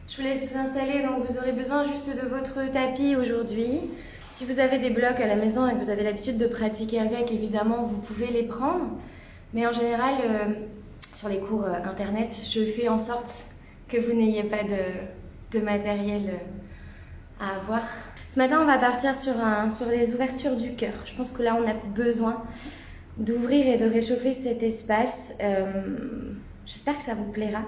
Je vous laisse vous installer, donc vous aurez besoin juste de votre tapis aujourd'hui. Si vous avez des blocs à la maison et que vous avez l'habitude de pratiquer avec, évidemment, vous pouvez les prendre. Mais en général, sur les cours internet, je fais en sorte que vous n'ayez pas de matériel à avoir. Ce matin, on va partir sur les ouvertures du cœur. Je pense que là, on a besoin d'ouvrir et de réchauffer cet espace. J'espère que ça vous plaira.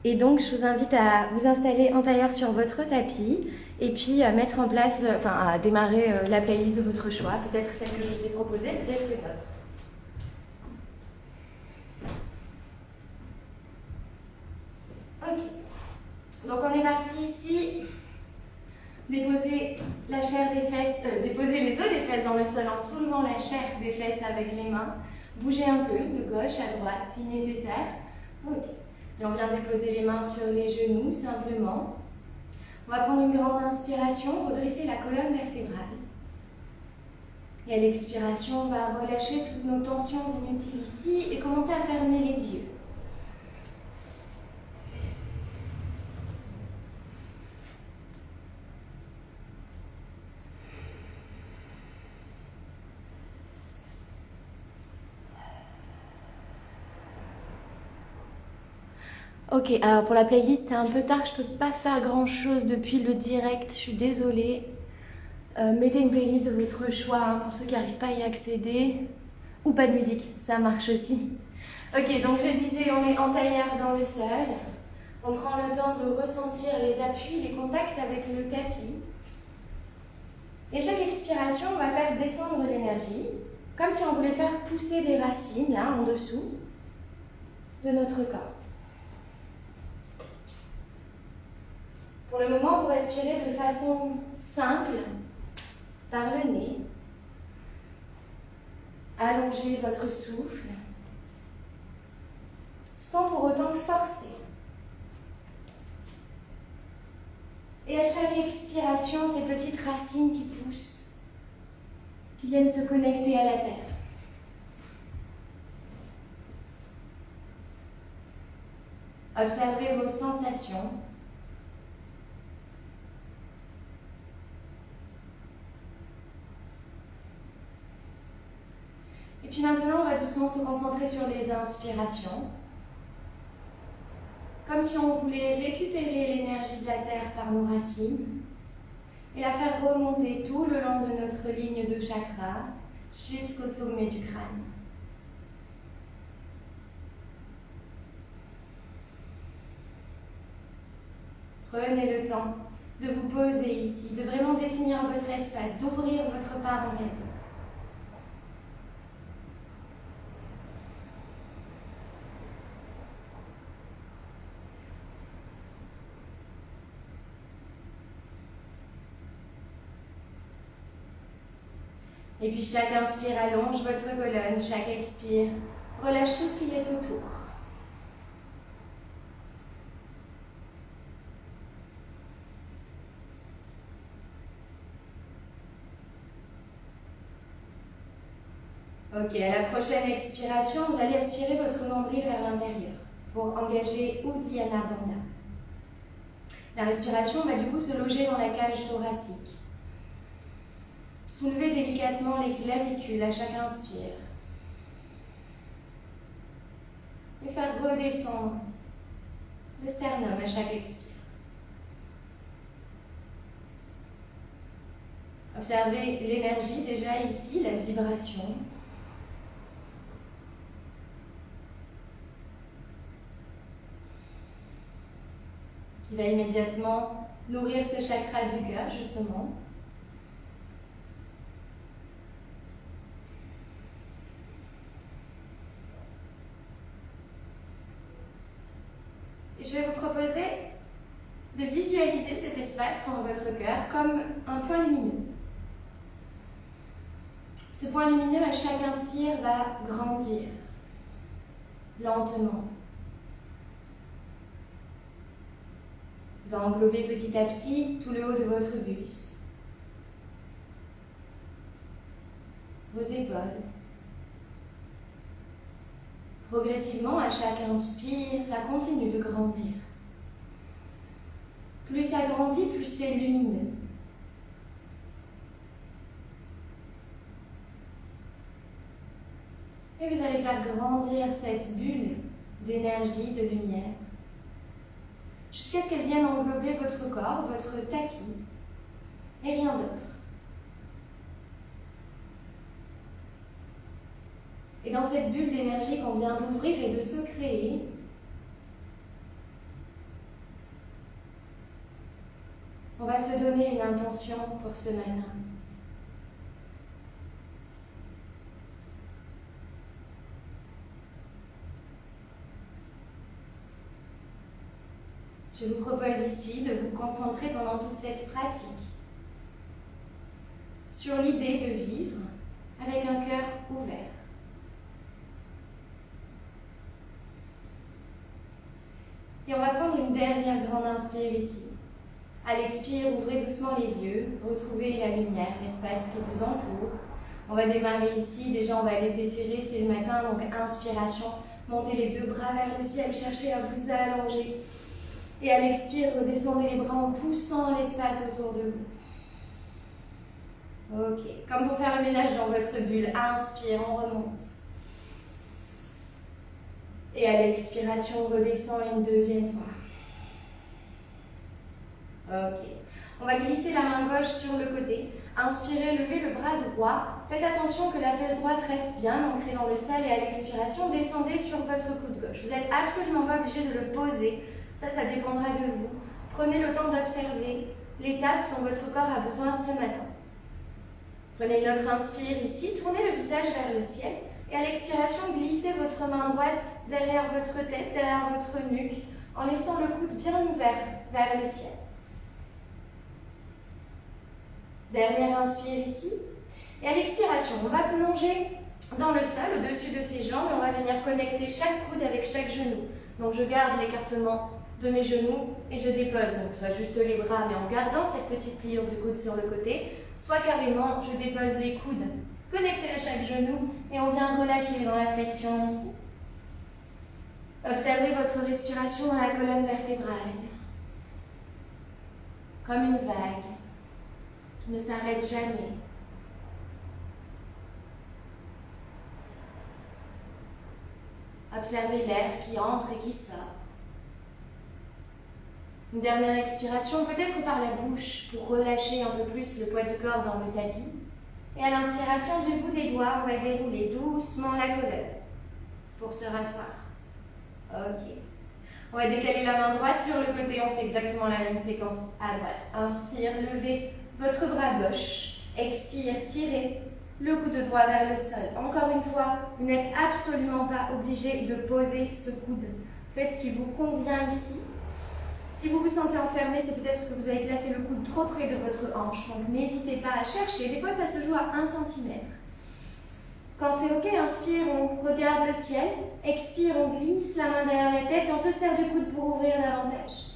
Et donc, je vous invite à vous installer en tailleur sur votre tapis et puis à mettre en place, à démarrer la playlist de votre choix. Peut-être celle que je vous ai proposée, peut-être une autre. Ok. Donc, on est parti ici. Déposer la chair des fesses, déposer les os des fesses dans le sol en soulevant la chair des fesses avec les mains. Bouger un peu de gauche à droite si nécessaire. Ok. Et on vient déposer les mains sur les genoux simplement. On va prendre une grande inspiration, redresser la colonne vertébrale. Et à l'expiration, on va relâcher toutes nos tensions inutiles ici et commencer à fermer les yeux. Ok, alors pour la playlist, c'est un peu tard, je peux pas faire grand chose depuis le direct, je suis désolée. Mettez une playlist de votre choix pour ceux qui n'arrivent pas à y accéder. Ou pas de musique, ça marche aussi. Ok, donc je disais, on est en tailleur dans le sol. On prend le temps de ressentir les appuis, les contacts avec le tapis. Et à chaque expiration, on va faire descendre l'énergie, comme si on voulait faire pousser des racines, là, en dessous de notre corps. Pour le moment, vous respirez de façon simple, par le nez. Allongez votre souffle, sans pour autant forcer. Et à chaque expiration, ces petites racines qui poussent, qui viennent se connecter à la terre. Observez vos sensations. Et puis maintenant, on va doucement se concentrer sur les inspirations. Comme si on voulait récupérer l'énergie de la terre par nos racines et la faire remonter tout le long de notre ligne de chakra jusqu'au sommet du crâne. Prenez le temps de vous poser ici, de vraiment définir votre espace, d'ouvrir votre parenthèse. Et puis chaque inspire allonge votre colonne, chaque expire relâche tout ce qui est autour. Ok, à la prochaine expiration, vous allez aspirer votre nombril vers l'intérieur pour engager Uddiyana Bandha. La respiration va du coup se loger dans la cage thoracique. Soulevez délicatement les clavicules à chaque inspire. Et faire redescendre le sternum à chaque expire. Observez l'énergie déjà ici, la vibration. Qui va immédiatement nourrir ce chakra du cœur, justement. Et je vais vous proposer de visualiser cet espace dans votre cœur comme un point lumineux. Ce point lumineux, à chaque inspire, va grandir lentement. Il va englober petit à petit tout le haut de votre buste, vos épaules. Progressivement, à chaque inspire, ça continue de grandir. Plus ça grandit, plus c'est lumineux. Et vous allez faire grandir cette bulle d'énergie, de lumière, jusqu'à ce qu'elle vienne englober votre corps, votre tapis, et rien d'autre. Et dans cette bulle d'énergie qu'on vient d'ouvrir et de se créer, on va se donner une intention pour ce matin. Je vous propose ici de vous concentrer pendant toute cette pratique sur l'idée de vivre avec un cœur ouvert. Et on va prendre une dernière grande inspire ici. À l'expire, ouvrez doucement les yeux, retrouvez la lumière, l'espace qui vous entoure. On va démarrer ici, déjà on va les étirer, c'est le matin, donc inspiration, montez les deux bras vers le ciel, cherchez à vous allonger. Et à l'expire, redescendez les bras en poussant l'espace autour de vous. Ok, comme pour faire le ménage dans votre bulle, inspire, on remonte. Et à l'expiration, on redescend une deuxième fois. Ok. On va glisser la main gauche sur le côté. Inspirez, levez le bras droit. Faites attention que la fesse droite reste bien ancrée dans le sol et à l'expiration, descendez sur votre coude gauche. Vous n'êtes absolument pas obligé de le poser. Ça dépendra de vous. Prenez le temps d'observer l'étape dont votre corps a besoin ce matin. Prenez une autre inspire ici, tournez le visage vers le ciel. Et à l'expiration, glissez votre main droite derrière votre tête, derrière votre nuque, en laissant le coude bien ouvert vers le ciel. Dernière inspire ici. Et à l'expiration, on va plonger dans le sol, au-dessus de ses jambes, et on va venir connecter chaque coude avec chaque genou. Donc je garde l'écartement de mes genoux et je dépose, donc soit juste les bras, mais en gardant cette petite pliure du coude sur le côté, soit carrément, je dépose les coudes connectés à chaque genou et on vient relâcher dans la flexion ici. Observez votre respiration dans la colonne vertébrale, comme une vague qui ne s'arrête jamais. Observez l'air qui entre et qui sort. Une dernière expiration, peut-être par la bouche, pour relâcher un peu plus le poids du corps dans le tapis. Et à l'inspiration du bout des doigts, on va dérouler doucement la colonne pour se rasseoir. Ok. On va décaler la main droite sur le côté, on fait exactement la même séquence à droite. Inspire, levez votre bras gauche. Expire, tirez le coude droit vers le sol. Encore une fois, vous n'êtes absolument pas obligé de poser ce coude. Faites ce qui vous convient ici. Si vous vous sentez enfermé, c'est peut-être que vous avez placé le coude trop près de votre hanche. Donc n'hésitez pas à chercher. Des fois, ça se joue à 1 cm. Quand c'est ok, inspire, on regarde le ciel. Expire, on glisse la main derrière la tête et on se serre du coude pour ouvrir davantage.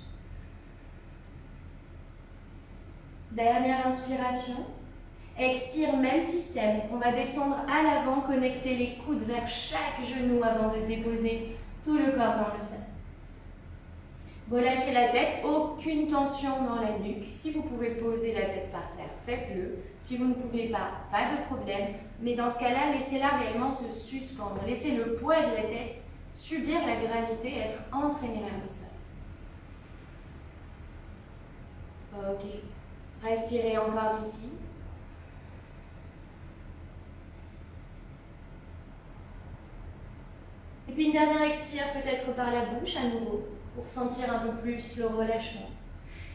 Dernière inspiration. Expire, même système. On va descendre à l'avant, connecter les coudes vers chaque genou avant de déposer tout le corps dans le sol. Relâchez la tête, aucune tension dans la nuque. Si vous pouvez poser la tête par terre, faites-le. Si vous ne pouvez pas, pas de problème. Mais dans ce cas-là, laissez-la réellement se suspendre. Laissez le poids de la tête subir la gravité, être entraîné vers le sol. Ok. Respirez encore ici. Et puis une dernière expire, peut-être par la bouche à nouveau, pour sentir un peu plus le relâchement.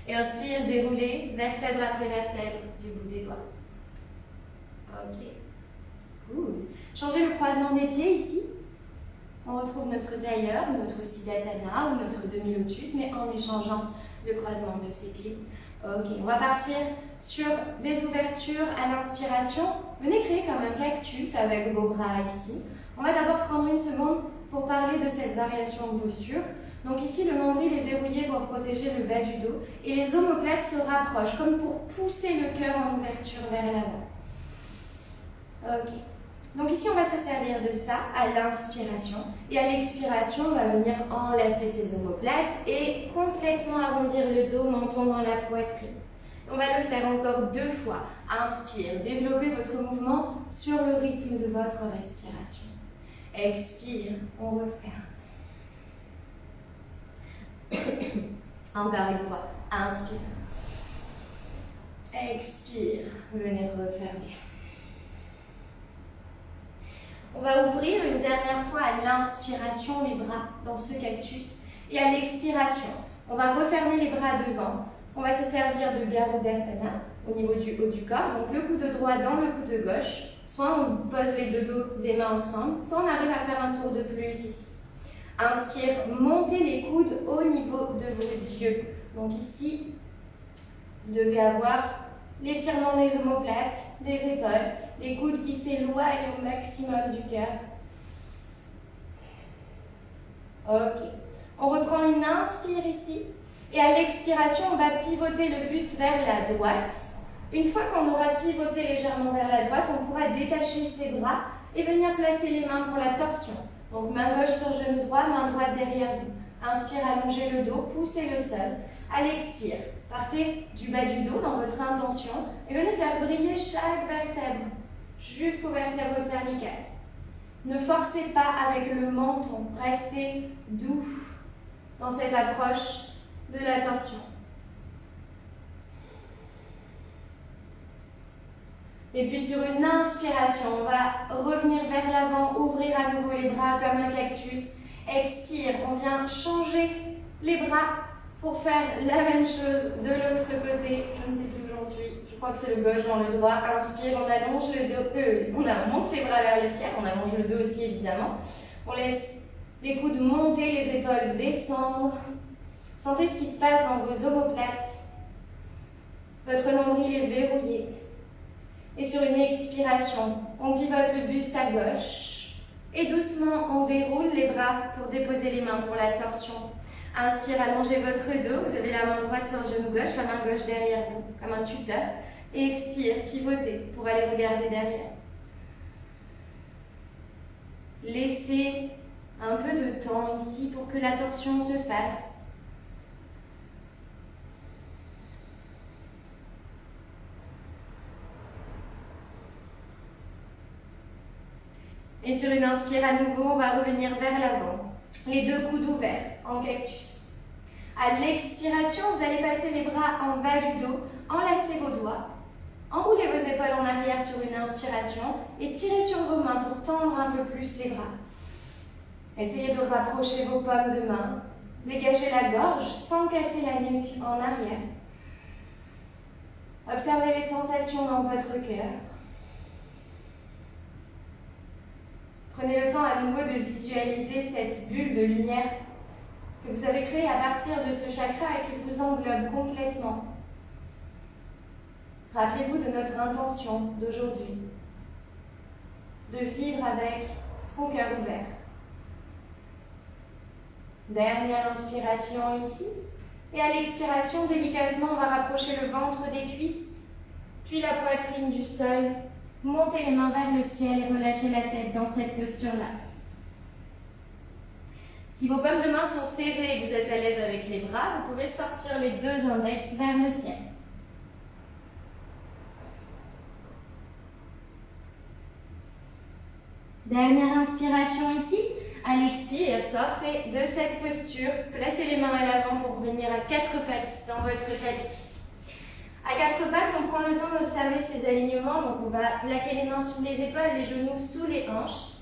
Et inspire, déroulez, vertèbre après vertèbre du bout des doigts. Ok. Cool. Changez le croisement des pieds ici. On retrouve notre tailleur, notre siddhasana ou notre demi-lotus, mais en échangeant le croisement de ses pieds. Ok, on va partir sur des ouvertures à l'inspiration. Venez créer comme un cactus avec vos bras ici. On va d'abord prendre une seconde pour parler de cette variation de posture. Donc ici, le nombril est verrouillé pour protéger le bas du dos et les omoplates se rapprochent, comme pour pousser le cœur en ouverture vers l'avant. Ok. Donc ici, on va se servir de ça à l'inspiration. Et à l'expiration, on va venir enlacer ses omoplates et complètement arrondir le dos, menton dans la poitrine. On va le faire encore 2 fois. Inspire, développez votre mouvement sur le rythme de votre respiration. Expire, on referme. Encore une fois, inspire. Expire, venez refermer. On va ouvrir une dernière fois à l'inspiration les bras dans ce cactus et à l'expiration, on va refermer les bras devant. On va se servir de Garudasana au niveau du haut du corps, donc le coude droit dans le coude gauche. Soit on pose les deux dos des mains ensemble, soit on arrive à faire un tour de plus ici. Inspire, montez les coudes au niveau de vos yeux. Donc ici, vous devez avoir l'étirement des omoplates, des épaules, les coudes qui s'éloignent au maximum du cœur. Ok. On reprend une inspire ici. Et à l'expiration, on va pivoter le buste vers la droite. Une fois qu'on aura pivoté légèrement vers la droite, on pourra détacher ses bras et venir placer les mains pour la torsion. Donc main gauche sur genou droit, main droite derrière vous. Inspire, allongez le dos, poussez le sol. À l'expire, partez du bas du dos dans votre intention et venez faire briller chaque vertèbre jusqu'aux vertèbres cervicales. Ne forcez pas avec le menton, restez doux dans cette approche de la torsion. Et puis sur une inspiration, on va revenir vers l'avant, ouvrir à nouveau les bras comme un cactus. Expire, on vient changer les bras pour faire la même chose de l'autre côté. Je ne sais plus où j'en suis, je crois que c'est le gauche dans le droit. Inspire, on allonge le dos, on monte les bras vers le ciel, on allonge le dos aussi évidemment. On laisse les coudes monter, les épaules descendre. Sentez ce qui se passe dans vos omoplates. Votre nombril est verrouillé. Et sur une expiration, on pivote le buste à gauche. Et doucement, on déroule les bras pour déposer les mains pour la torsion. Inspire, allongez votre dos. Vous avez la main droite sur le genou gauche, la main gauche derrière vous, comme un tuteur. Et expire, pivotez pour aller regarder derrière. Laissez un peu de temps ici pour que la torsion se fasse. Et sur une inspire à nouveau, on va revenir vers l'avant. Les deux coudes ouverts en cactus. À l'expiration, vous allez passer les bras en bas du dos, enlacez vos doigts, enroulez vos épaules en arrière sur une inspiration et tirez sur vos mains pour tendre un peu plus les bras. Essayez de rapprocher vos paumes de main, dégagez la gorge sans casser la nuque en arrière. Observez les sensations dans votre cœur. Prenez le temps à nouveau de visualiser cette bulle de lumière que vous avez créée à partir de ce chakra et qui vous englobe complètement. Rappelez-vous de notre intention d'aujourd'hui, de vivre avec son cœur ouvert. Dernière inspiration ici. Et à l'expiration, délicatement, on va rapprocher le ventre des cuisses, puis la poitrine du sol. Montez les mains vers le ciel et relâchez la tête dans cette posture-là. Si vos paumes de main sont serrées et que vous êtes à l'aise avec les bras, vous pouvez sortir les deux index vers le ciel. Dernière inspiration ici. À l'expire, sortez de cette posture. Placez les mains à l'avant pour venir à 4 pattes dans votre tapis. À 4 pattes, on prend le temps d'observer ces alignements. Donc, on va plaquer les mains sous les épaules, les genoux sous les hanches.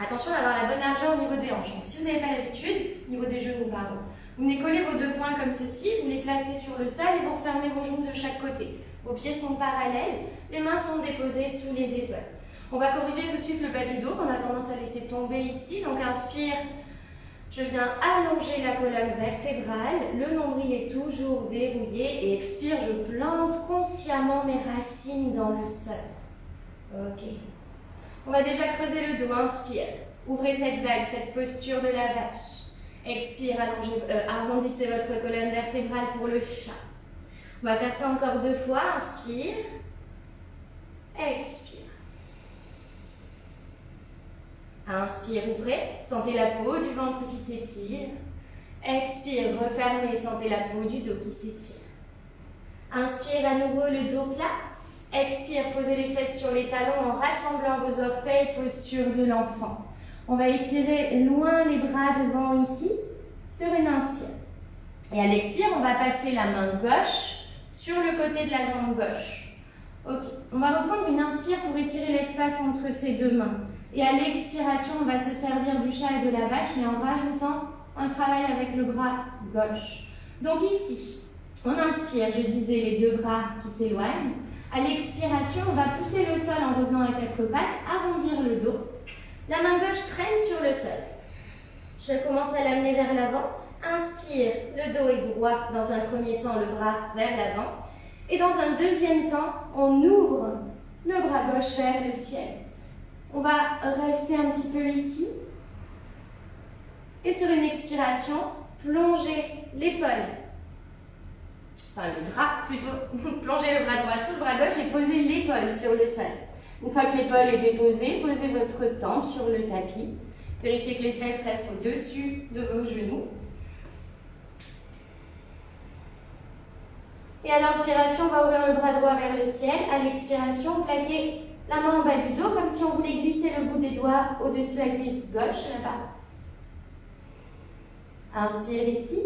Attention d'avoir la bonne largeur au niveau des hanches. Donc, si vous n'avez pas l'habitude, au niveau des genoux, pardon, vous venez coller vos deux poings comme ceci, vous les placez sur le sol et vous refermez vos genoux de chaque côté. Vos pieds sont parallèles, les mains sont déposées sous les épaules. On va corriger tout de suite le bas du dos qu'on a tendance à laisser tomber ici. Donc, inspire. Je viens allonger la colonne vertébrale, le nombril est toujours verrouillé et expire, je plante consciemment mes racines dans le sol. Ok. On va déjà creuser le dos, inspire. Ouvrez cette vague, cette posture de la vache. Expire, arrondissez votre colonne vertébrale pour le chat. On va faire ça encore 2 fois, inspire. Expire. Inspire, ouvrez. Sentez la peau du ventre qui s'étire. Expire, refermez. Sentez la peau du dos qui s'étire. Inspire à nouveau le dos plat. Expire, posez les fesses sur les talons en rassemblant vos orteils, posture de l'enfant. On va étirer loin les bras devant ici, sur une inspire. Et à l'expire, on va passer la main gauche sur le côté de la jambe gauche. Ok, on va reprendre une inspire pour étirer l'espace entre ces deux mains. Et à l'expiration, on va se servir du chat et de la vache, mais en rajoutant un travail avec le bras gauche. Donc ici, on inspire, je disais, les deux bras qui s'éloignent. À l'expiration, on va pousser le sol en revenant à quatre pattes, arrondir le dos. La main gauche traîne sur le sol. Je commence à l'amener vers l'avant. Inspire, le dos est droit. Dans un premier temps, le bras vers l'avant. Et dans un deuxième temps, on ouvre le bras gauche vers le ciel. On va rester un petit peu ici. Et sur une expiration, plonger l'épaule. Enfin, le bras plutôt. Plonger le bras droit sur le bras gauche et poser l'épaule sur le sol. Une fois que l'épaule est déposée, posez votre tempe sur le tapis. Vérifiez que les fesses restent au-dessus de vos genoux. Et à l'inspiration, on va ouvrir le bras droit vers le ciel. À l'expiration, plaquez la main en bas du dos, comme si on voulait glisser le bout des doigts au-dessus de la cuisse gauche, là-bas. Inspire ici.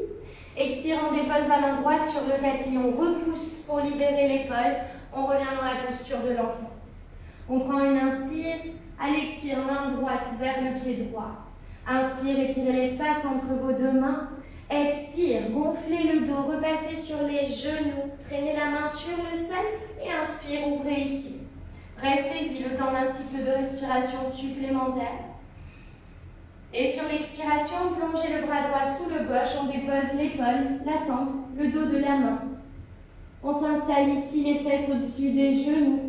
Expire, on dépose la main droite sur le tapis. On repousse pour libérer l'épaule. On revient dans la posture de l'enfant. On prend une inspire. À l'expire, main droite vers le pied droit. Inspire, étirez l'espace entre vos deux mains. Expire, gonflez le dos, repassez sur les genoux, traînez la main sur le sol et inspire, ouvrez ici. Restez-y le temps d'un cycle de respiration supplémentaire. Et sur l'expiration, plongez le bras droit sous le gauche, on dépose l'épaule, la tempe, le dos de la main. On s'installe ici, les fesses au-dessus des genoux.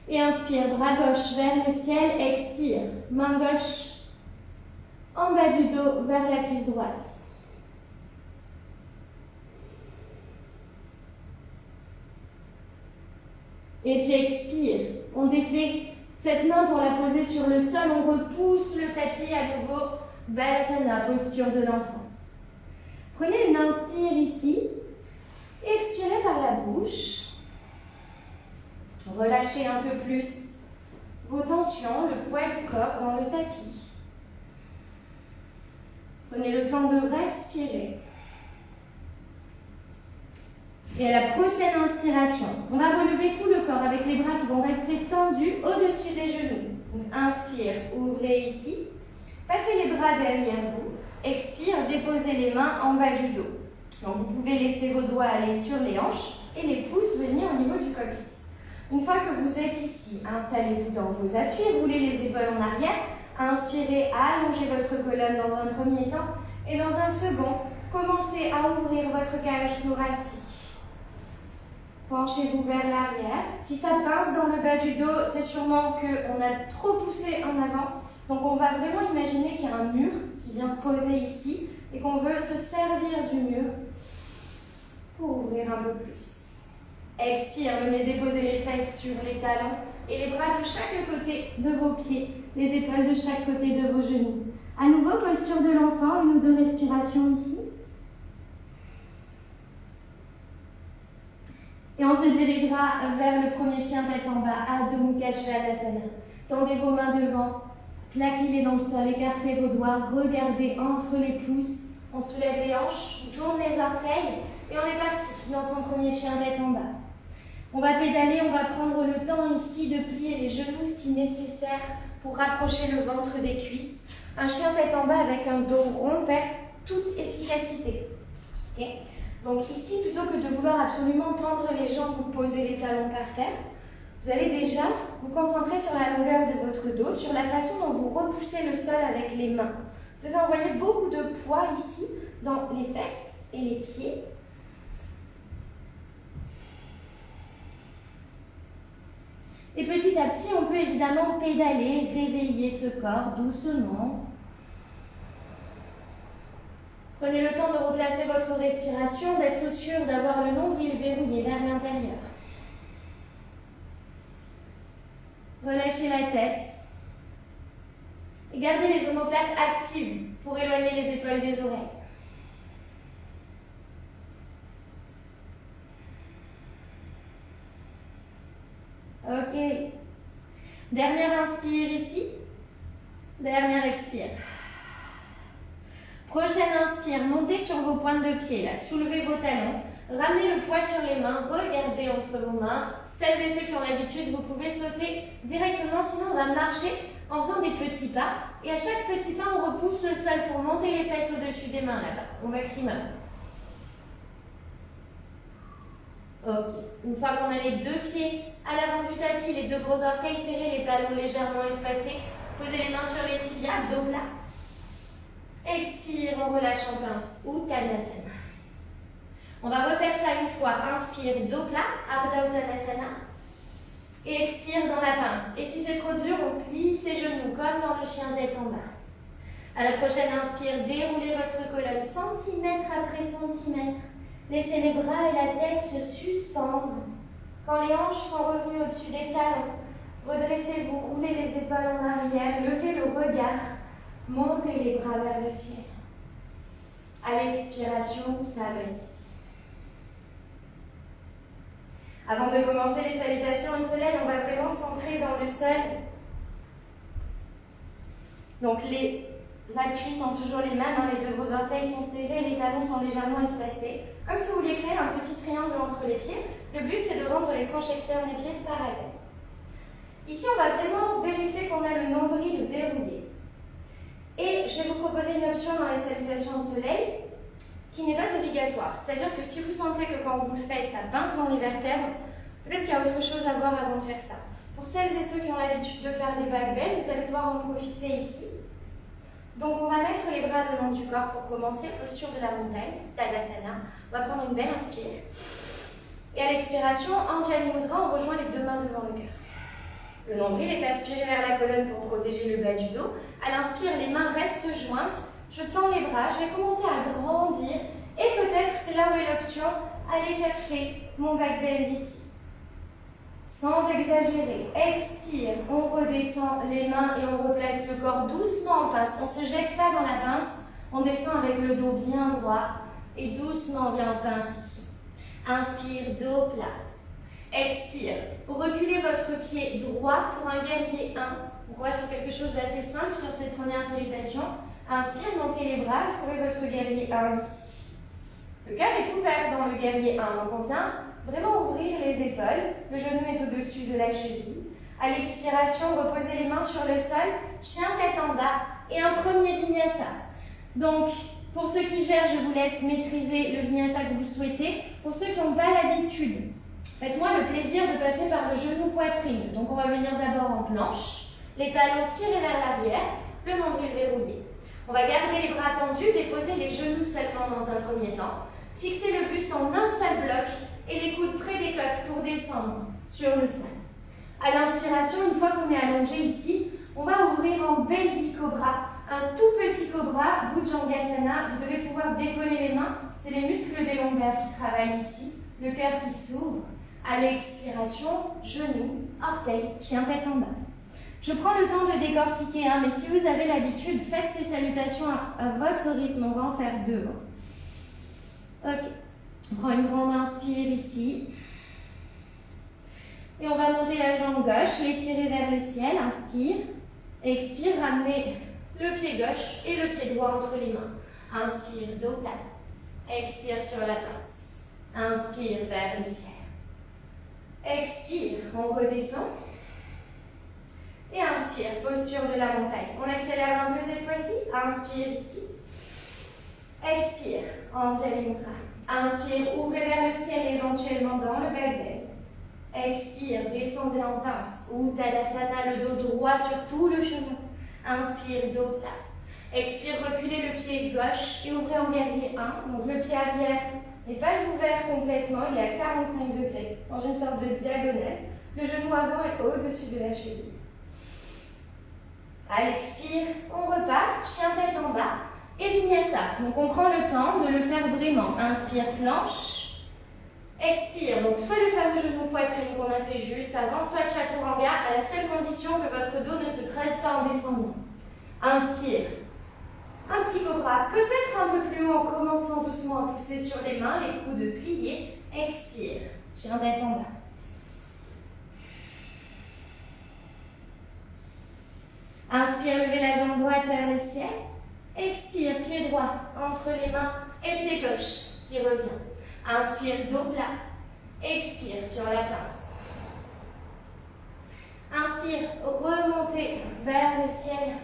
Et inspire, bras gauche vers le ciel, expire, main gauche en bas du dos vers la cuisse droite. Et puis expire, on défait cette main pour la poser sur le sol, on repousse le tapis à nouveau, Balasana, posture de l'enfant. Prenez une inspire ici, et expirez par la bouche. Relâchez un peu plus vos tensions, le poids du corps dans le tapis. Prenez le temps de respirer. Et à la prochaine inspiration, on va relever tout le corps avec les bras qui vont rester tendus au-dessus des genoux. Donc, inspire, ouvrez ici. Passez les bras derrière vous. Expire, déposez les mains en bas du dos. Donc vous pouvez laisser vos doigts aller sur les hanches et les pouces venir au niveau du coccyx. Une fois que vous êtes ici, installez-vous dans vos appuis, roulez les épaules en arrière. Inspirez, allongez votre colonne dans un premier temps. Et dans un second, commencez à ouvrir votre cage thoracique. Penchez-vous vers l'arrière. Si ça pince dans le bas du dos, c'est sûrement qu'on a trop poussé en avant. Donc on va vraiment imaginer qu'il y a un mur qui vient se poser ici et qu'on veut se servir du mur pour ouvrir un peu plus. Expire, venez déposer les fesses sur les talons et les bras de chaque côté de vos pieds, les épaules de chaque côté de vos genoux. À nouveau, posture de l'enfant, une ou deux respirations ici. Et on se dirigera vers le premier chien tête en bas, Adho Mukha Svanasana. Tendez vos mains devant, plaquez-les dans le sol, écartez vos doigts, regardez entre les pouces. On soulève les hanches, on tourne les orteils et on est parti dans son premier chien tête en bas. On va pédaler, on va prendre le temps ici de plier les genoux si nécessaire pour rapprocher le ventre des cuisses. Un chien tête en bas avec un dos rond perd toute efficacité. Okay. Donc ici, plutôt que de vouloir absolument tendre les jambes ou poser les talons par terre, vous allez déjà vous concentrer sur la longueur de votre dos, sur la façon dont vous repoussez le sol avec les mains. Vous devez envoyer beaucoup de poids ici dans les fesses et les pieds. Et petit à petit, on peut évidemment pédaler, réveiller ce corps doucement. Prenez le temps de replacer votre respiration, d'être sûr d'avoir le nombril verrouillé vers l'intérieur. Relâchez la tête. Et gardez les omoplates actives pour éloigner les épaules des oreilles. Ok. Dernière inspire ici. Dernière expire. Prochaine inspire, montez sur vos pointes de pied, là, soulevez vos talons, ramenez le poids sur les mains, regardez entre vos mains. Celles et ceux qui ont l'habitude, vous pouvez sauter directement, sinon on va marcher en faisant des petits pas. Et à chaque petit pas, on repousse le sol pour monter les fesses au-dessus des mains, là-bas, au maximum. Ok, une fois qu'on a les deux pieds à l'avant du tapis, les deux gros orteils serrés, les talons légèrement espacés, posez les mains sur les tibias, dos plat. Expire, on relâche en pince, Uttanasana. On va refaire ça une fois. Inspire, dos plat, Ardha Uttanasana. Et expire dans la pince. Et si c'est trop dur, on plie ses genoux, comme dans le chien tête en bas. À la prochaine inspire, déroulez votre colonne centimètre après centimètre. Laissez les bras et la tête se suspendre. Quand les hanches sont revenues au-dessus des talons, redressez-vous, roulez les épaules en arrière, levez le regard. Montez les bras vers le ciel. À l'expiration, ça reste. Avant de commencer les salutations au soleil, on va vraiment s'ancrer dans le sol. Donc les appuis sont toujours les mêmes, hein, les deux gros orteils sont serrés, les talons sont légèrement espacés. Comme si vous vouliez créer un petit triangle entre les pieds. Le but, c'est de rendre les tranches externes des pieds parallèles. Ici, on va vraiment vérifier qu'on a le nombril verrouillé. Et je vais vous proposer une option dans les salutations au soleil qui n'est pas obligatoire. C'est-à-dire que si vous sentez que quand vous le faites, ça pince dans les vertèbres, peut-être qu'il y a autre chose à voir avant de faire ça. Pour celles et ceux qui ont l'habitude de faire des back bends, vous allez pouvoir en profiter ici. Donc on va mettre les bras le long du corps pour commencer, posture de la montagne, Tadasana. On va prendre une belle inspire. Et à l'expiration, Anjali Mudra, on rejoint les deux mains devant le cœur. Le nombril est aspiré vers la colonne pour protéger le bas du dos. À l'inspire, les mains restent jointes. Je tends les bras, je vais commencer à grandir. Et peut-être, c'est là où est l'option, aller chercher mon back bend ici. Sans exagérer. Expire, on redescend les mains et on replace le corps doucement en pince. On ne se jette pas dans la pince, on descend avec le dos bien droit. Et doucement, on vient en pince ici. Inspire, dos plat. Expire. Reculez votre pied droit pour un guerrier 1. On va sur quelque chose d'assez simple sur cette première salutation. Inspire, montez les bras, trouvez votre guerrier 1 ici. Le cœur est ouvert dans le guerrier 1, donc on vient vraiment ouvrir les épaules. Le genou est au-dessus de la cheville. À l'expiration, reposez les mains sur le sol, chien tête en bas et un premier vinyasa. Donc, pour ceux qui gèrent, je vous laisse maîtriser le vinyasa que vous souhaitez. Pour ceux qui n'ont pas l'habitude, faites-moi le plaisir de passer par le genou poitrine. Donc on va venir d'abord en planche, les talons tirés vers l'arrière, le nombril verrouillé. On va garder les bras tendus, déposer les genoux seulement dans un premier temps, fixer le buste en un seul bloc et les coudes près des côtes pour descendre sur le sol. À l'inspiration, une fois qu'on est allongé ici, on va ouvrir en baby cobra, un tout petit cobra, Bhujangasana. Vous devez pouvoir décoller les mains, c'est les muscles des lombaires qui travaillent ici, le cœur qui s'ouvre. À l'expiration, genoux, orteils, chien tête en bas. Je prends le temps de décortiquer, hein, mais si vous avez l'habitude, faites ces salutations à votre rythme. On va en faire deux. Ok. On prend une grande inspire ici. Et on va monter la jambe gauche, l'étirer vers le ciel. Inspire. Expire, ramenez le pied gauche et le pied droit entre les mains. Inspire, dos plat. Expire sur la pince. Inspire vers le ciel. Expire, on redescend. Et inspire, posture de la montagne. On accélère un peu cette fois-ci. Inspire ici. Expire, Anjali Mudra. Inspire, ouvrez vers le ciel éventuellement dans le back bend. Expire, descendez en pince. Uttanasana, le dos droit sur tout le chemin. Inspire, dos plat. Expire, reculez le pied gauche et ouvrez en guerrier 1. Donc le pied arrière n'est pas ouvert complètement, il est à 45 degrés, dans une sorte de diagonale. Le genou avant est au-dessus de la cheville. À l'expire, on repart, chien tête en bas, et vinyasa. Donc on prend le temps de le faire vraiment. Inspire, planche. Expire, donc soit le fameux genou poitrine qu'on a fait juste avant, soit chaturanga, à la seule condition que votre dos ne se creuse pas en descendant. Inspire. Un petit cobra, peut-être un peu plus haut en commençant doucement à pousser sur les mains, les coudes pliés. Expire. Chien tête en bas. Inspire, levez la jambe droite vers le ciel. Expire, pied droit entre les mains et pied gauche qui revient. Inspire, dos plat. Expire sur la pince. Inspire, remontez vers le ciel.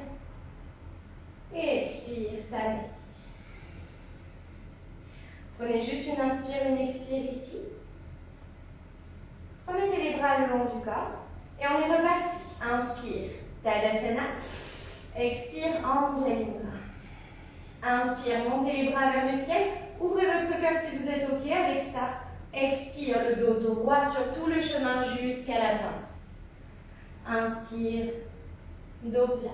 Et expire, Samasthiti. Prenez juste une inspire, une expire ici. Remettez les bras le long du corps. Et on est reparti. Inspire, Tadasana. Expire, Anjali Mudra. Inspire, montez les bras vers le ciel. Ouvrez votre cœur si vous êtes OK avec ça. Expire, le dos droit sur tout le chemin jusqu'à la pince. Inspire, dos plat.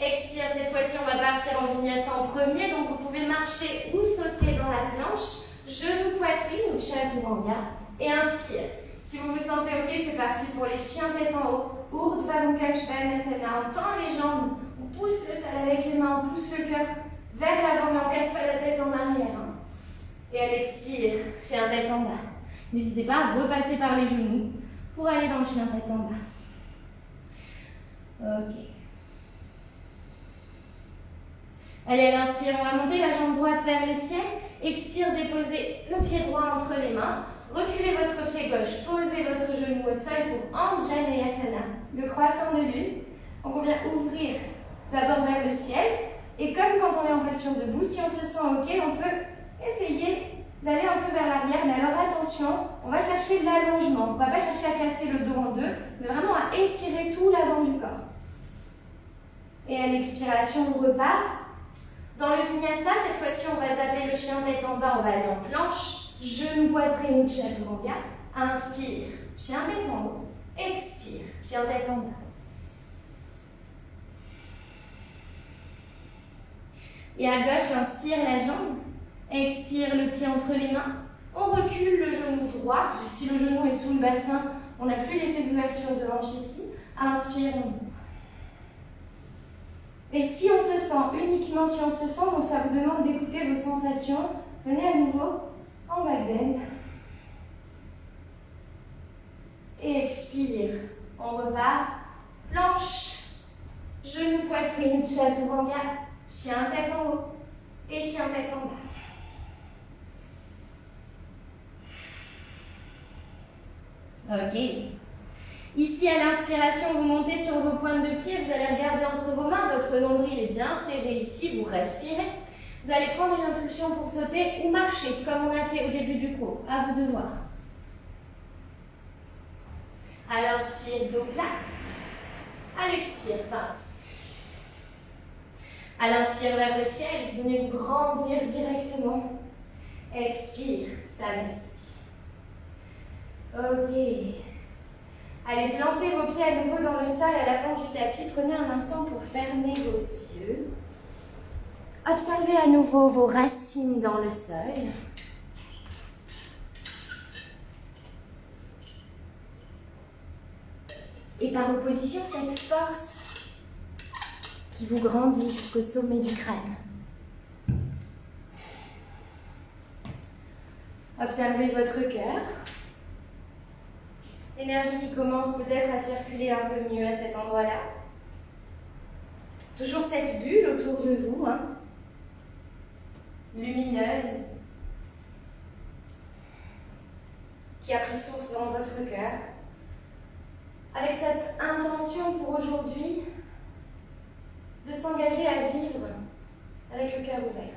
Expire, cette fois-ci on va partir en vinyasa en premier, donc vous pouvez marcher ou sauter dans la planche, genoux, poitrine ou chaturanga, et inspire. Si vous vous sentez OK, c'est parti pour les chiens tête en haut, Urdhva Mukha Svanasana, on tend les jambes, on pousse le sol avec les mains, on pousse le cœur vers l'avant, mais on ne casse pas la tête en arrière. Hein. Et à l'expire, chien tête en bas. N'hésitez pas à repasser par les genoux pour aller dans le chien tête en bas. OK. Allez, à l'inspire, on va monter la jambe droite vers le ciel. Expire, déposez le pied droit entre les mains. Reculez votre pied gauche, posez votre genou au sol pour Anjaneyasana, le croissant de lune. Donc on vient ouvrir d'abord vers le ciel. Et comme quand on est en posture debout, si on se sent OK, on peut essayer d'aller un peu vers l'arrière. Mais alors attention, on va chercher de l'allongement. On ne va pas chercher à casser le dos en deux, mais vraiment à étirer tout l'avant du corps. Et à l'expiration, on repart. Dans le vinyasa, cette fois-ci, on va zapper le chien tête en bas, on va aller en planche, genou, poitrine ou chaturanga. Inspire, chien tête en haut. Expire, chien tête en bas. Et à gauche, inspire la jambe. Expire le pied entre les mains. On recule le genou droit. Si le genou est sous le bassin, on n'a plus l'effet d'ouverture de hanche ici. Inspire, on ouvre. Et si on se sent, uniquement si on se sent, donc ça vous demande d'écouter vos sensations, venez à nouveau en back bend. Et expire. On repart. Planche, genou, poitrine, chaturanga, chien tête en haut et chien tête en bas. OK. Ici, à l'inspiration, vous montez sur vos pointes de pied, vous allez regarder entre vos mains, votre nombril est bien serré ici, vous respirez. Vous allez prendre une impulsion pour sauter ou marcher, comme on a fait au début du cours. À vous de voir. À l'inspire, dos plat. À l'expire, pince. À l'inspire vers le ciel, venez vous grandir directement. Expire, Samasthiti. OK. Allez, plantez vos pieds à nouveau dans le sol, à la plante du tapis. Prenez un instant pour fermer vos yeux. Observez à nouveau vos racines dans le sol. Et par opposition, cette force qui vous grandit jusqu'au sommet du crâne. Observez votre cœur. L'énergie qui commence peut-être à circuler un peu mieux à cet endroit-là. Toujours cette bulle autour de vous, hein, lumineuse, qui a pris source dans votre cœur. Avec cette intention pour aujourd'hui de s'engager à vivre avec le cœur ouvert.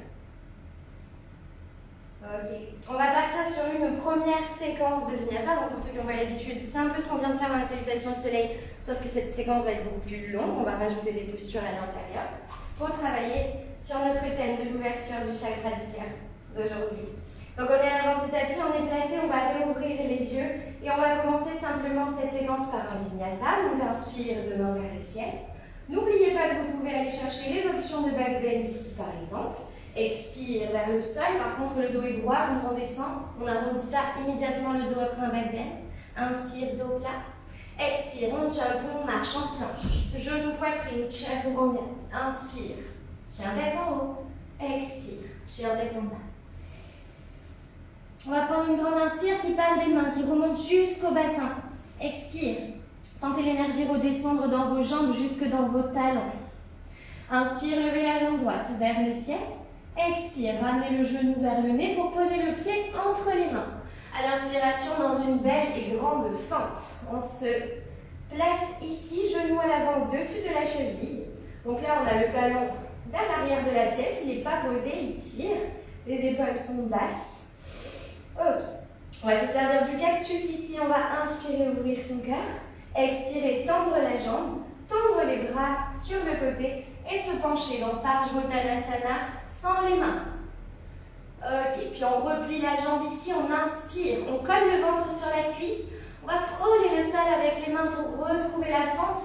Ok. On va partir sur une première séquence de vinyasa. Donc pour ceux qui ont pas l'habitude, c'est un peu ce qu'on vient de faire dans la salutation au soleil, sauf que cette séquence va être beaucoup plus longue. On va rajouter des postures à l'intérieur pour travailler sur notre thème de l'ouverture du chakra du cœur d'aujourd'hui. Donc on est à l'avant du tapis, on est placé, on va réouvrir les yeux et on va commencer simplement cette séquence par un vinyasa. Donc inspire de main vers le ciel. N'oubliez pas que vous pouvez aller chercher les options de back bend ici par exemple. Expire vers le sol, par contre le dos est droit, quand on descend, on n'arrondit pas immédiatement le dos après un back bend. Inspire, dos plat. Expire, on jump, on marche en planche. Genou, poitrine, chaturanga. Inspire, chien tête en haut. Expire, chien tête en bas. On va prendre une grande inspire qui part des mains, qui remonte jusqu'au bassin. Expire. Sentez l'énergie redescendre dans vos jambes jusque dans vos talons. Inspire, levez la jambe droite vers le ciel. Expire, ramenez le genou vers le nez pour poser le pied entre les mains. À l'inspiration, dans une belle et grande fente. On se place ici, genou à l'avant au-dessus de la cheville. Donc là, on a le talon vers l'arrière de la pièce. Il n'est pas posé, il tire. Les épaules sont basses. Ok. On va se servir du cactus ici. On va inspirer, ouvrir son cœur. Expirer, tendre la jambe. Tendre les bras sur le côté et se pencher dans Parshvottanasana sans les mains. Ok, puis on replie la jambe ici, on inspire, on colle le ventre sur la cuisse, on va frôler le sol avec les mains pour retrouver la fente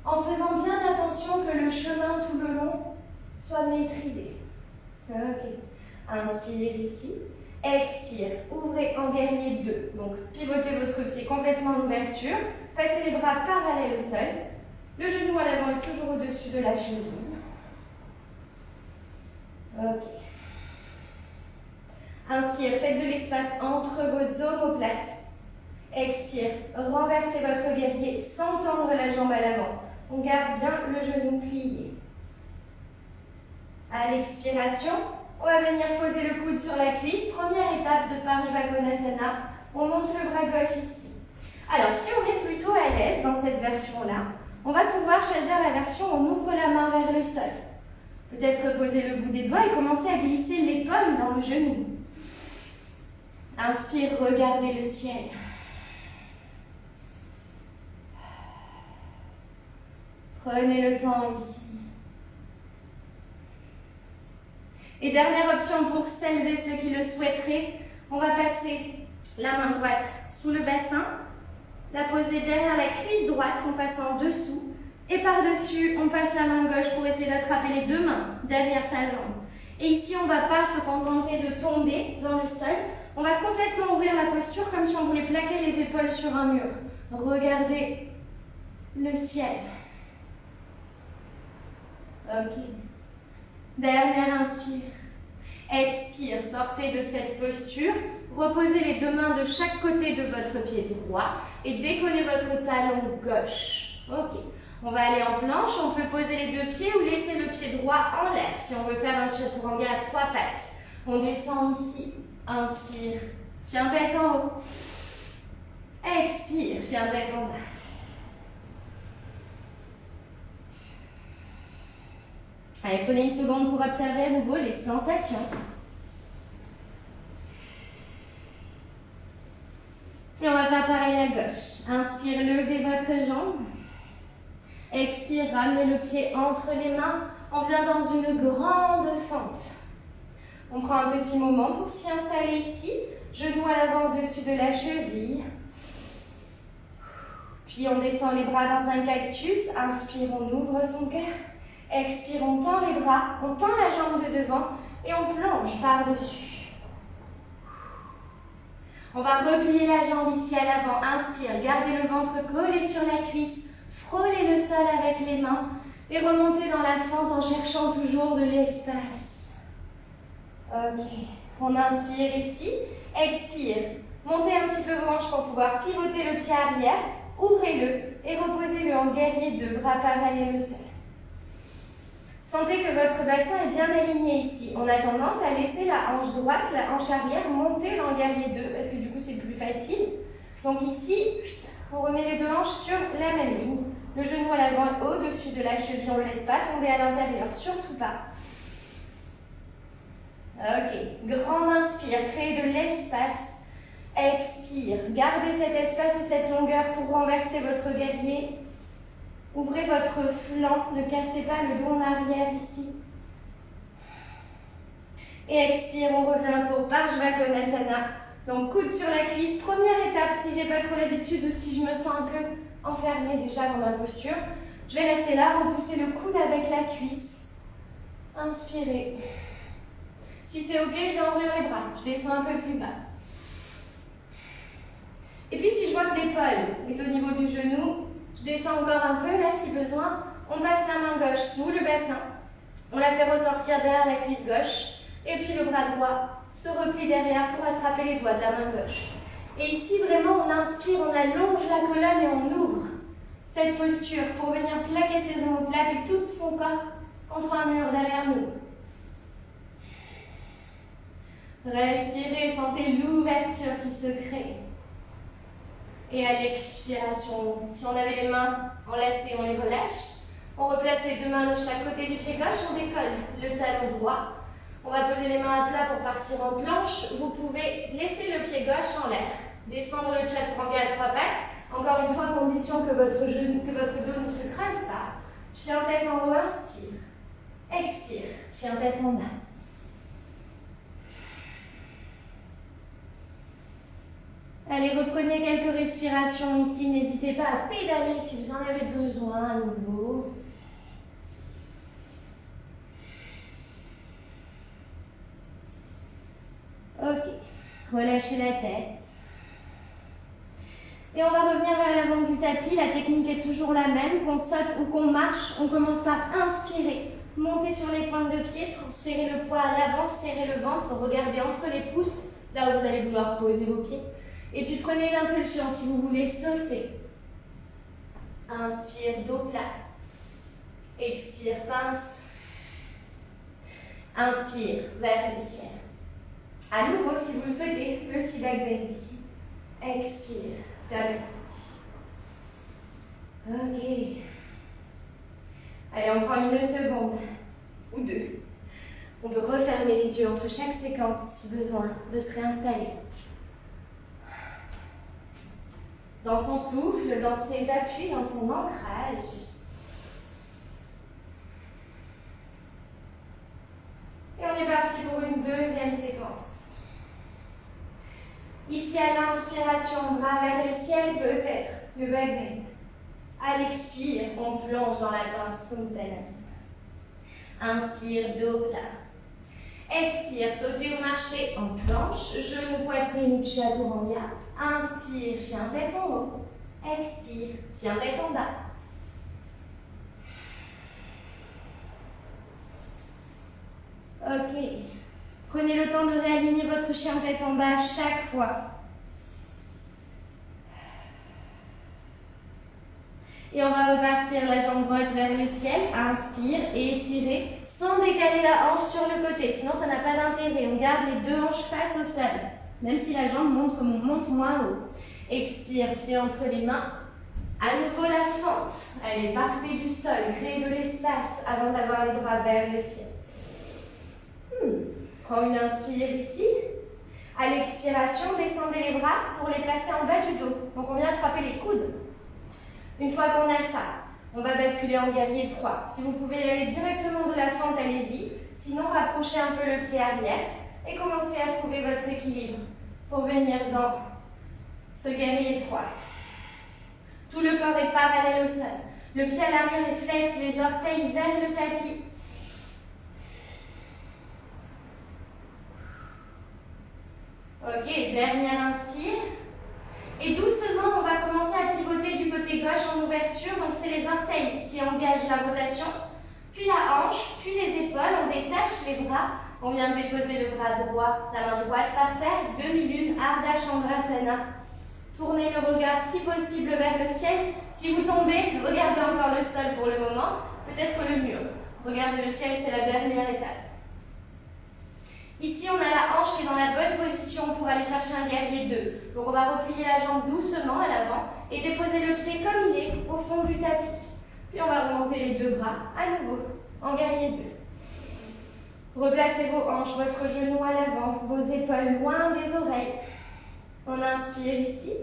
en faisant bien attention que le chemin tout le long soit maîtrisé. Ok, inspire ici, expire, ouvrez en guerrier 2. Donc pivotez votre pied complètement en ouverture, passez les bras parallèles au sol. Le genou à l'avant est toujours au-dessus de la cheville. Ok. Inspire, faites de l'espace entre vos omoplates. Expire, renversez votre guerrier sans tendre la jambe à l'avant. On garde bien le genou plié. À l'expiration, on va venir poser le coude sur la cuisse. Première étape de Parshvottanasana. On monte le bras gauche ici. Alors, si on est plutôt à l'aise dans cette version-là, on va pouvoir choisir la version où on ouvre la main vers le sol. Peut-être poser le bout des doigts et commencer à glisser l'épaule dans le genou. Inspire, regardez le ciel. Prenez le temps ici. Et dernière option pour celles et ceux qui le souhaiteraient, on va passer la main droite sous le bassin, la poser derrière la cuisse droite en passant dessous. Et par-dessus, on passe la main gauche pour essayer d'attraper les deux mains derrière sa jambe. Et ici, on ne va pas se contenter de tomber dans le sol. On va complètement ouvrir la posture comme si on voulait plaquer les épaules sur un mur. Regardez le ciel. Ok. Dernière inspire. Expire, sortez de cette posture. Reposez les deux mains de chaque côté de votre pied droit et décollez votre talon gauche. Ok. On va aller en planche, on peut poser les deux pieds ou laisser le pied droit en l'air si on veut faire un chaturanga à 3 pattes. On descend ici, inspire, chien tête en haut. Expire, chien tête en bas. Allez, prenez une seconde pour observer à nouveau les sensations. Et on va faire pareil à gauche. Inspire, levez votre jambe. Expire, ramenez le pied entre les mains. On vient dans une grande fente. On prend un petit moment pour s'y installer ici. Genou à l'avant au-dessus de la cheville. Puis on descend les bras dans un cactus. Inspire, on ouvre son cœur. Expire, on tend les bras. On tend la jambe de devant et on plonge par-dessus. On va replier la jambe ici à l'avant. Inspire, gardez le ventre collé sur la cuisse. Frôlez le sol avec les mains et remontez dans la fente en cherchant toujours de l'espace. Ok. On inspire ici. Expire. Montez un petit peu vos hanches pour pouvoir pivoter le pied arrière. Ouvrez-le et reposez-le en guerrier 2, bras parallèles au sol. Sentez que votre bassin est bien aligné ici. On a tendance à laisser la hanche droite, la hanche arrière monter dans le guerrier 2 parce que du coup c'est plus facile. Donc ici, on remet les deux hanches sur la même ligne. Le genou à l'avant au-dessus de la cheville, on ne le laisse pas tomber à l'intérieur, surtout pas. Ok, grande inspire, créez de l'espace. Expire, gardez cet espace et cette longueur pour renverser votre guerrier. Ouvrez votre flanc, ne cassez pas le dos en arrière ici. Et expire, on revient pour Parshvottanasana. Donc coude sur la cuisse, première étape si j'ai pas trop l'habitude ou si je me sens un peu enfermée déjà dans ma posture. Je vais rester là, repousser le coude avec la cuisse. Inspirez. Si c'est ok, je vais ouvrir les bras. Je descends un peu plus bas. Et puis si je vois que l'épaule est au niveau du genou. Je descends encore un peu là si besoin. On passe la main gauche sous le bassin. On la fait ressortir derrière la cuisse gauche. Et puis le bras droit se replie derrière pour attraper les doigts de la main gauche. Et ici, vraiment, on inspire, on allonge la colonne et on ouvre cette posture pour venir plaquer ses omoplates et tout son corps contre un mur derrière nous. Respirez, sentez l'ouverture qui se crée. Et à l'expiration, si on avait les mains enlacées, on les relâche. On replace les deux mains de chaque côté du pied gauche, on décolle le talon droit. On va poser les mains à plat pour partir en planche. Vous pouvez laisser le pied gauche en l'air. Descendre le chaturanga à trois pattes. Encore une fois, à condition que votre dos ne se creuse pas. Chien en tête en haut, inspire. Expire, chien en tête en bas. Allez, reprenez quelques respirations ici. N'hésitez pas à pédaler si vous en avez besoin à nouveau. Ok, relâchez la tête. Et on va revenir vers l'avant du tapis. La technique est toujours la même. Qu'on saute ou qu'on marche, on commence par inspirer. Montez sur les pointes de pied, transférez le poids à l'avant, serrez le ventre, regardez entre les pouces, là où vous allez vouloir poser vos pieds. Et puis prenez une impulsion si vous voulez sauter. Inspire, dos plat. Expire, pince. Inspire, vers le ciel. À nouveau, si vous le souhaitez, petit back bend ici. Expire, Savasthi. Ok. Allez, on prend une seconde ou deux. On peut refermer les yeux entre chaque séquence si besoin de se réinstaller. Dans son souffle, dans ses appuis, dans son ancrage. Et on est parti pour une deuxième séquence. Ici, à l'inspiration, bras vers le ciel, peut-être le back bend. À l'expire, on plonge dans la pince Uttanasana. Inspire, dos plat. Expire, sauter ou marcher en planche, genou, poitrine, chaturanga. Inspire, chien tête en haut. Expire, chien tête en bas. Ok. Prenez le temps de réaligner votre chien tête en bas chaque fois. Et on va repartir la jambe droite vers le ciel. Inspire et étirez sans décaler la hanche sur le côté. Sinon, ça n'a pas d'intérêt. On garde les deux hanches face au sol. Même si la jambe monte moins haut. Expire, pied entre les mains. À nouveau la fente. Allez, partez du sol. Créez de l'espace avant d'avoir les bras vers le ciel. Prends une inspire ici. À l'expiration, descendez les bras pour les placer en bas du dos. Donc on vient attraper les coudes. Une fois qu'on a ça, on va basculer en guerrier 3. Si vous pouvez y aller directement de la fente, allez-y. Sinon, rapprochez un peu le pied arrière et commencez à trouver votre équilibre pour venir dans ce guerrier 3. Tout le corps est parallèle au sol. Le pied à l'arrière est flex, les orteils vers le tapis. Ok, dernière inspire. Et doucement, on va commencer à pivoter du côté gauche en ouverture. Donc, c'est les orteils qui engagent la rotation. Puis la hanche, puis les épaules. On détache les bras. On vient de déposer le bras droit, la main droite par terre. Demi-lune, Ardha Chandrasana. Tournez le regard si possible vers le ciel. Si vous tombez, regardez encore le sol pour le moment. Peut-être le mur. Regardez le ciel, c'est la dernière étape. Ici, on a la hanche qui est dans la bonne position pour aller chercher un guerrier 2. Donc, on va replier la jambe doucement à l'avant et déposer le pied comme il est au fond du tapis. Puis, on va remonter les deux bras à nouveau en guerrier 2. Replacez vos hanches, votre genou à l'avant, vos épaules loin des oreilles. On inspire ici.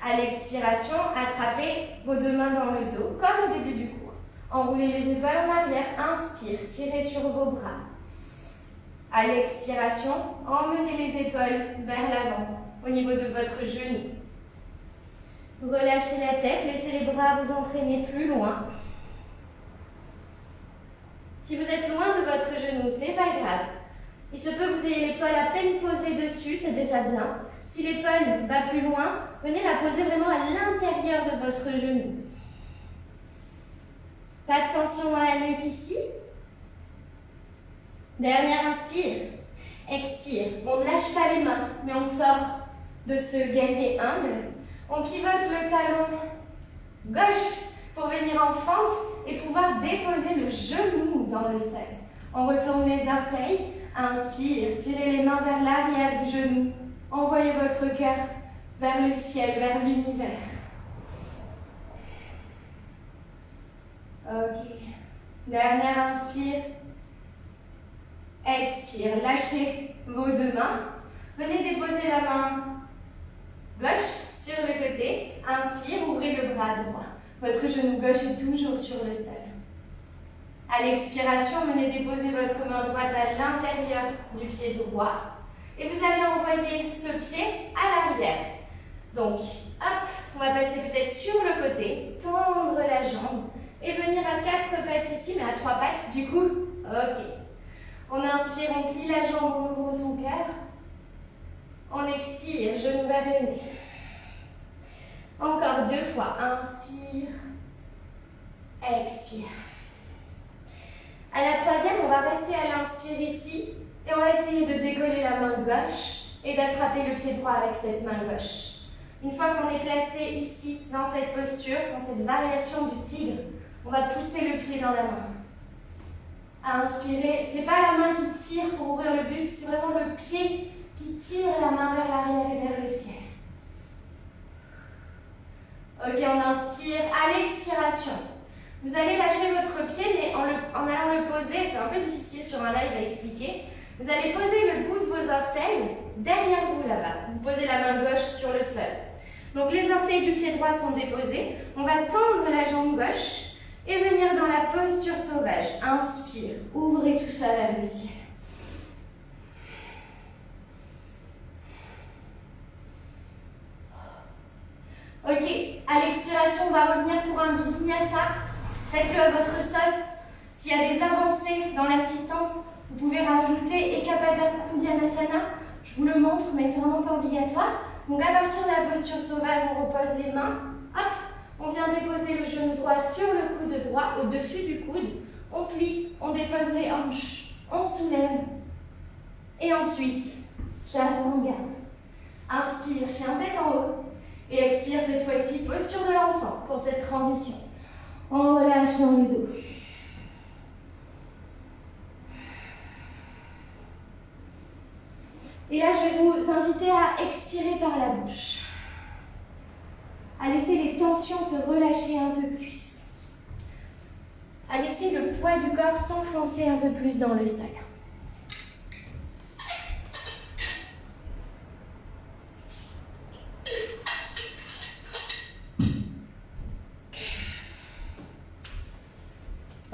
À l'expiration, attrapez vos deux mains dans le dos, comme au début du cours. Enroulez les épaules en arrière. Inspire, tirez sur vos bras. À l'expiration, emmenez les épaules vers l'avant, au niveau de votre genou. Relâchez la tête, laissez les bras vous entraîner plus loin. Si vous êtes loin de votre genou, c'est pas grave. Il se peut que vous ayez l'épaule à peine posée dessus, c'est déjà bien. Si l'épaule va plus loin, venez la poser vraiment à l'intérieur de votre genou. Pas de tension à la nuque ici. Dernière inspire. Expire. On ne lâche pas les mains, mais on sort de ce guerrier humble. On pivote le talon gauche pour venir en fente et pouvoir déposer le genou dans le sol. On retourne les orteils. Inspire. Tirez les mains vers l'arrière du genou. Envoyez votre cœur vers le ciel, vers l'univers. Ok. Dernière inspire. Expire. Lâchez vos deux mains. Venez déposer la main gauche sur le côté. Inspire, ouvrez le bras droit. Votre genou gauche est toujours sur le sol. À l'expiration, venez déposer votre main droite à l'intérieur du pied droit. Et vous allez envoyer ce pied à l'arrière. Donc, hop, on va passer peut-être sur le côté, tendre la jambe et venir à 4 pattes ici, mais à 3 pattes du coup. Ok. On inspire, on plie la jambe, on ouvre son cœur. On expire, genou vers le nez. Encore 2 fois. Inspire, expire. À la 3e, on va rester à l'inspire ici. Et on va essayer de décoller la main gauche et d'attraper le pied droit avec cette main gauche. Une fois qu'on est placé ici, dans cette posture, dans cette variation du tigre, on va pousser le pied dans la main. Inspirez. Ce n'est pas la main qui tire pour ouvrir le buste, c'est vraiment le pied qui tire la main vers l'arrière et vers le ciel. Ok, on inspire. À l'expiration, vous allez lâcher votre pied, mais en allant le poser, c'est un peu difficile sur un live à expliquer. Vous allez poser le bout de vos orteils derrière vous là-bas. Vous posez la main gauche sur le sol. Donc les orteils du pied droit sont déposés. On va tendre la jambe gauche et venir dans la posture sauvage. Inspire, ouvrez tout ça vers le ciel. Ok, à l'expiration, on va revenir pour un vinyasa. Faites-le à votre sauce. S'il y a des avancées dans l'assistance, vous pouvez rajouter Ekapada Kundyanasana. Je vous le montre, mais c'est vraiment pas obligatoire. Donc à partir de la posture sauvage, on repose les mains. Hop, on vient déposer le genou droit sur le coude droit, au-dessus du coude. On plie, on dépose les hanches, on soulève. Et ensuite, Chaturanga. Inspire, chien tête en haut. Et expire cette fois-ci, posture de l'enfant pour cette transition. On relâche dans le dos. Et là, je vais vous inviter à expirer par la bouche. À laisser les tensions se relâcher un peu plus. À laisser le poids du corps s'enfoncer un peu plus dans le sol.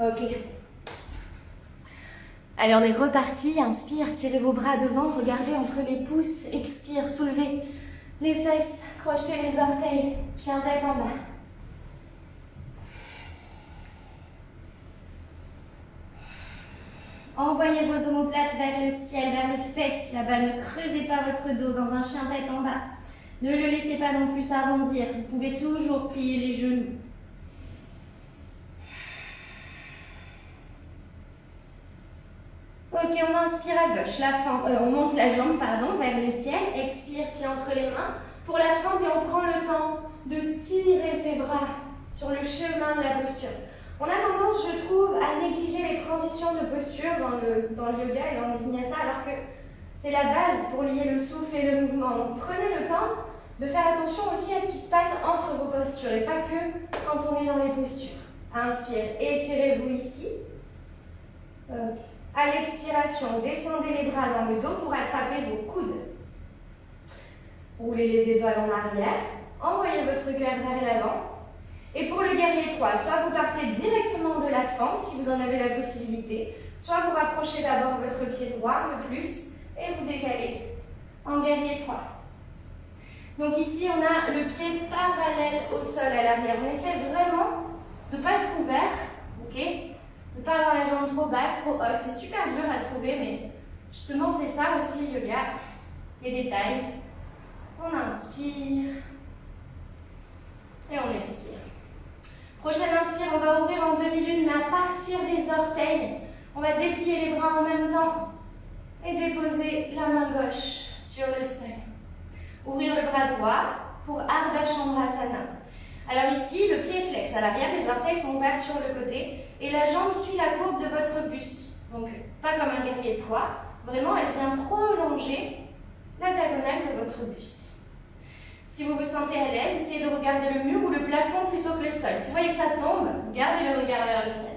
Ok. Allez, on est reparti. Inspire, tirez vos bras devant, regardez entre les pouces. Expire, soulevez les fesses, crochetez les orteils, chien tête en bas. Envoyez vos omoplates vers le ciel, vers les fesses. Là-bas, ne creusez pas votre dos dans un chien tête en bas. Ne le laissez pas non plus s'arrondir. Vous pouvez toujours plier les genoux. Ok, on inspire à gauche, on monte la jambe vers le ciel, expire, pied entre les mains. Pour la fente, et on prend le temps de tirer ses bras sur le chemin de la posture. On a tendance, je trouve, à négliger les transitions de posture dans le yoga et dans le vinyasa, alors que c'est la base pour lier le souffle et le mouvement. Donc prenez le temps de faire attention aussi à ce qui se passe entre vos postures, et pas que quand on est dans les postures. Inspire, étirez-vous ici. Ok. À l'expiration, descendez les bras dans le dos pour attraper vos coudes. Roulez les épaules en arrière. Envoyez votre cœur vers l'avant. Et pour le guerrier 3, soit vous partez directement de la fente, si vous en avez la possibilité, soit vous rapprochez d'abord votre pied droit un peu plus et vous décalez en guerrier 3. Donc ici, on a le pied parallèle au sol à l'arrière. On essaie vraiment de ne pas être ouvert, ok ? De ne pas avoir la jambe trop basse, trop haute. C'est super dur à trouver, mais justement, c'est ça aussi le yoga. Les détails. On inspire. Et on expire. Prochaine inspire, on va ouvrir en demi-lune, mais à partir des orteils, on va déplier les bras en même temps et déposer la main gauche sur le sol. Ouvrir le bras droit pour Ardha Chandrasana. Alors ici, le pied est flex à l'arrière, les orteils sont ouverts sur le côté et la jambe suit la courbe de votre buste. Donc, pas comme un guerrier 3, vraiment elle vient prolonger la diagonale de votre buste. Si vous vous sentez à l'aise, essayez de regarder le mur ou le plafond plutôt que le sol. Si vous voyez que ça tombe, gardez le regard vers le sol.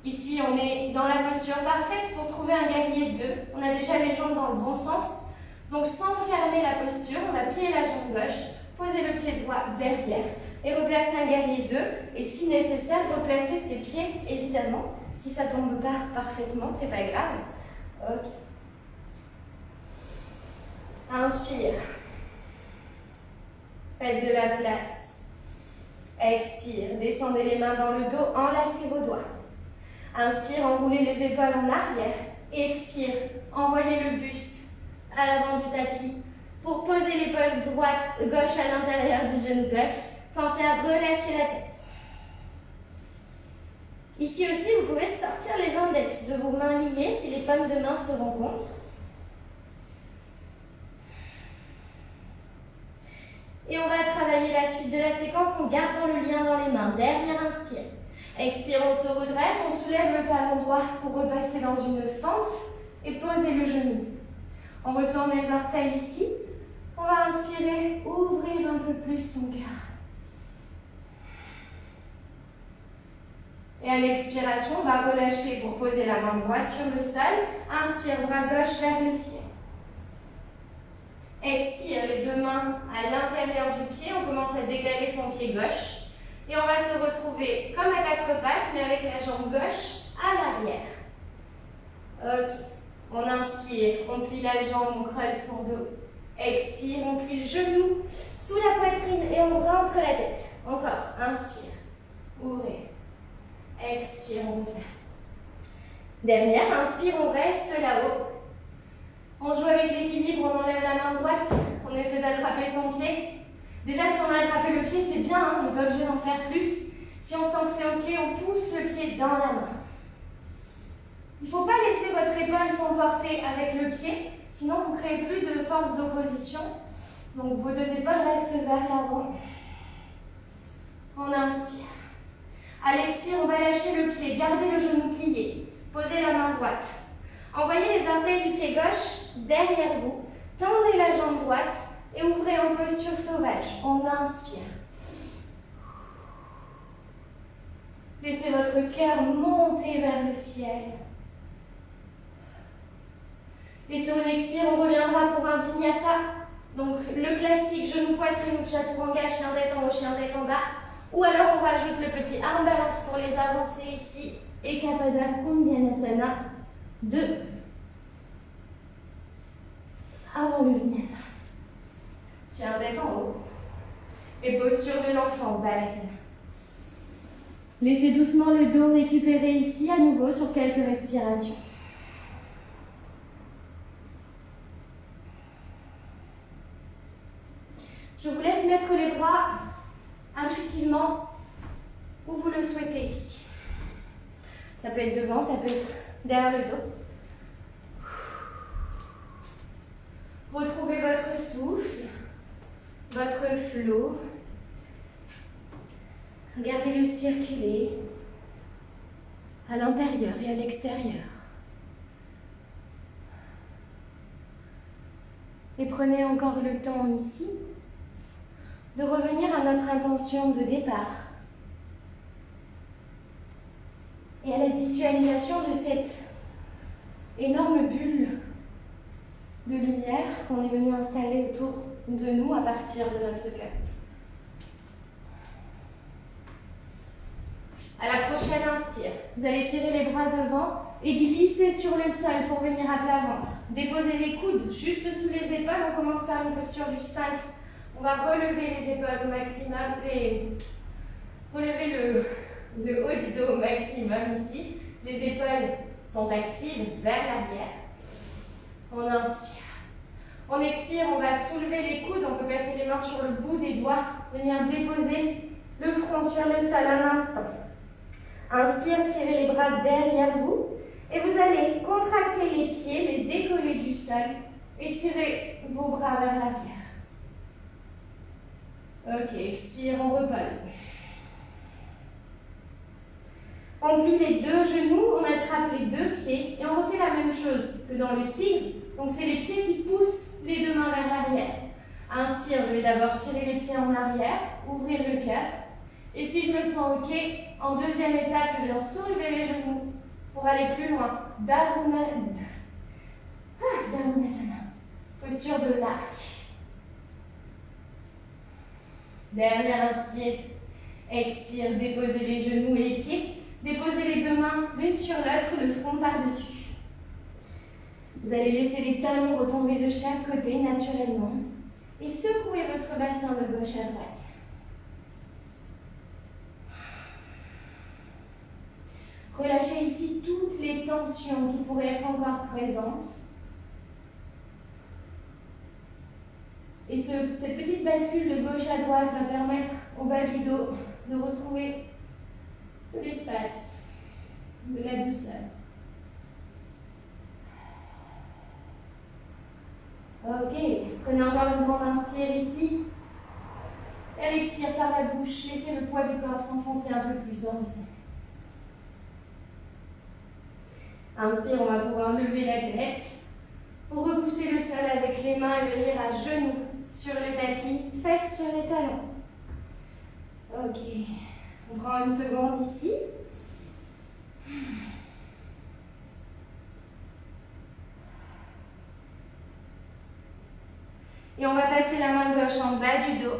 Ici, on est dans la posture parfaite pour trouver un guerrier 2. On a déjà les jambes dans le bon sens. Donc, sans fermer la posture, on va plier la jambe gauche, poser le pied droit derrière et replacer un guerrier 2. Et si nécessaire, replacer ses pieds, évidemment. Si ça ne tombe pas parfaitement, c'est pas grave. Ok. Inspire. Faites de la place. Expire. Descendez les mains dans le dos, enlacez vos doigts. Inspire, enroulez les épaules en arrière. Et expire, envoyez le buste à l'avant du tapis pour poser l'épaule gauche à l'intérieur du genou gauche. Pensez à relâcher la tête. Ici aussi, vous pouvez sortir les index de vos mains liées si les paumes de main se rencontrent. Et on va travailler la suite de la séquence en gardant le lien dans les mains. Dernière inspire. Expire, on se redresse, on soulève le talon droit pour repasser dans une fente et poser le genou. On retourne les orteils ici. On va inspirer, ouvrir un peu plus son cœur. Et à l'expiration, on va relâcher pour poser la main droite sur le sol. Inspire, bras gauche vers le ciel. Expire, les deux mains à l'intérieur du pied. On commence à décaler son pied gauche. Et on va se retrouver comme à quatre pattes, mais avec la jambe gauche à l'arrière. Ok. On inspire, on plie la jambe, on creuse son dos. Expire, on plie le genou sous la poitrine et on rentre la tête. Encore, inspire, ouvrez. Expire, on refait. Dernière, inspire, on reste là-haut. On joue avec l'équilibre, on enlève la main droite, on essaie d'attraper son pied. Déjà, si on a attrapé le pied, c'est bien, hein, on n'est pas obligé d'en faire plus. Si on sent que c'est ok, on pousse le pied dans la main. Il ne faut pas laisser votre épaule s'emporter avec le pied, sinon vous ne créez plus de force d'opposition. Donc vos deux épaules restent vers l'avant. On inspire. À l'expire, on va lâcher le pied, gardez le genou plié, posez la main droite. Envoyez les orteils du pied gauche derrière vous, tendez la jambe droite et ouvrez en posture sauvage. On inspire. Laissez votre cœur monter vers le ciel. Et sur une expire, on reviendra pour un vinyasa. Donc le classique genou poitrine ou chaturanga, chien tête en haut, chien tête en bas. Ou alors on rajoute le petit arm balance pour les avancées ici. Et Kapada Kundyanasana 2. Avant le vinyasa. Chien tête en haut. Et posture de l'enfant, Balasana. Laissez doucement le dos récupérer ici à nouveau sur quelques respirations. Je vous laisse mettre les bras intuitivement où vous le souhaitez ici. Ça peut être devant, ça peut être derrière le dos. Retrouvez votre souffle, votre flot. Regardez-le circuler à l'intérieur et à l'extérieur. Et prenez encore le temps ici de revenir à notre intention de départ et à la visualisation de cette énorme bulle de lumière qu'on est venu installer autour de nous à partir de notre cœur. À la prochaine inspire, vous allez tirer les bras devant et glisser sur le sol pour venir à plat ventre. Déposez les coudes juste sous les épaules. On commence par une posture du sphinx. On va relever les épaules au maximum et relever le haut du dos au maximum ici. Les épaules sont actives vers l'arrière. On inspire. On expire, on va soulever les coudes, on peut passer les mains sur le bout des doigts, venir déposer le front sur le sol un instant. Inspire, tirez les bras derrière vous et vous allez contracter les pieds, les décoller du sol et tirer vos bras vers l'arrière. Ok, expire, on repose. On plie les deux genoux, on attrape les deux pieds et on refait la même chose que dans le tigre. Donc c'est les pieds qui poussent les deux mains vers l'arrière. Inspire, je vais d'abord tirer les pieds en arrière, ouvrir le cœur. Et si je me sens ok, en deuxième étape, je viens soulever les genoux pour aller plus loin. Dharunasana. Posture de l'arc. Dernière inspire. Expire, déposez les genoux et les pieds. Déposez les deux mains l'une sur l'autre, le front par-dessus. Vous allez laisser les talons retomber de chaque côté naturellement et secouer votre bassin de gauche à droite. Relâchez ici toutes les tensions qui pourraient être encore présentes. Et cette petite bascule de gauche à droite va permettre au bas du dos de retrouver de l'espace, de la douceur. Ok, prenez encore une grande inspire ici. Elle expire par la bouche, laissez le poids du corps s'enfoncer un peu plus dans le sol. Inspire, on va pouvoir lever la tête pour repousser le sol avec les mains et venir à genoux sur le tapis, fesses sur les talons. Ok, on prend une seconde ici. Et on va passer la main gauche en bas du dos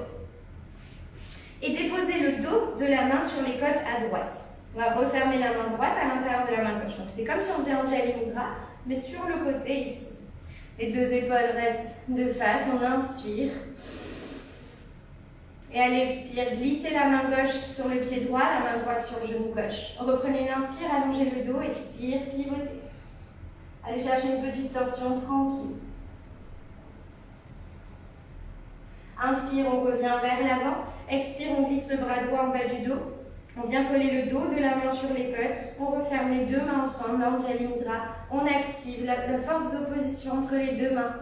et déposer le dos de la main sur les côtes à droite. On va refermer la main droite à l'intérieur de la main gauche. Donc c'est comme si on faisait Anjali Mudra, mais sur le côté ici. Les deux épaules restent de face, on inspire. Et à l'expire, glissez la main gauche sur le pied droit, la main droite sur le genou gauche. Reprenez l'inspire, allongez le dos, expire, pivotez. Allez chercher une petite torsion tranquille. Inspire, on revient vers l'avant. Expire, on glisse le bras droit en bas du dos. On vient coller le dos de la main sur les côtes. On referme les deux mains ensemble, l'Anjali Mudra. On active la force d'opposition entre les deux mains.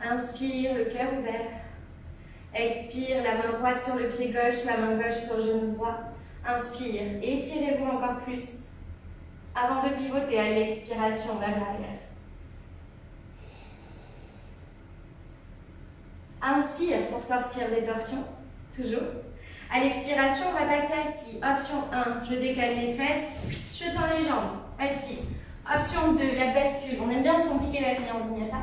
Inspire, le cœur ouvert. Expire, la main droite sur le pied gauche, la main gauche sur le genou droit. Inspire, étirez-vous encore plus avant de pivoter à l'expiration vers l'arrière. Inspire pour sortir des torsions, toujours. À l'expiration, on va passer assis. Option 1, je décale les fesses, je tends les jambes, assis. Option 2, la bascule. On aime bien se compliquer la vie en vinyasa.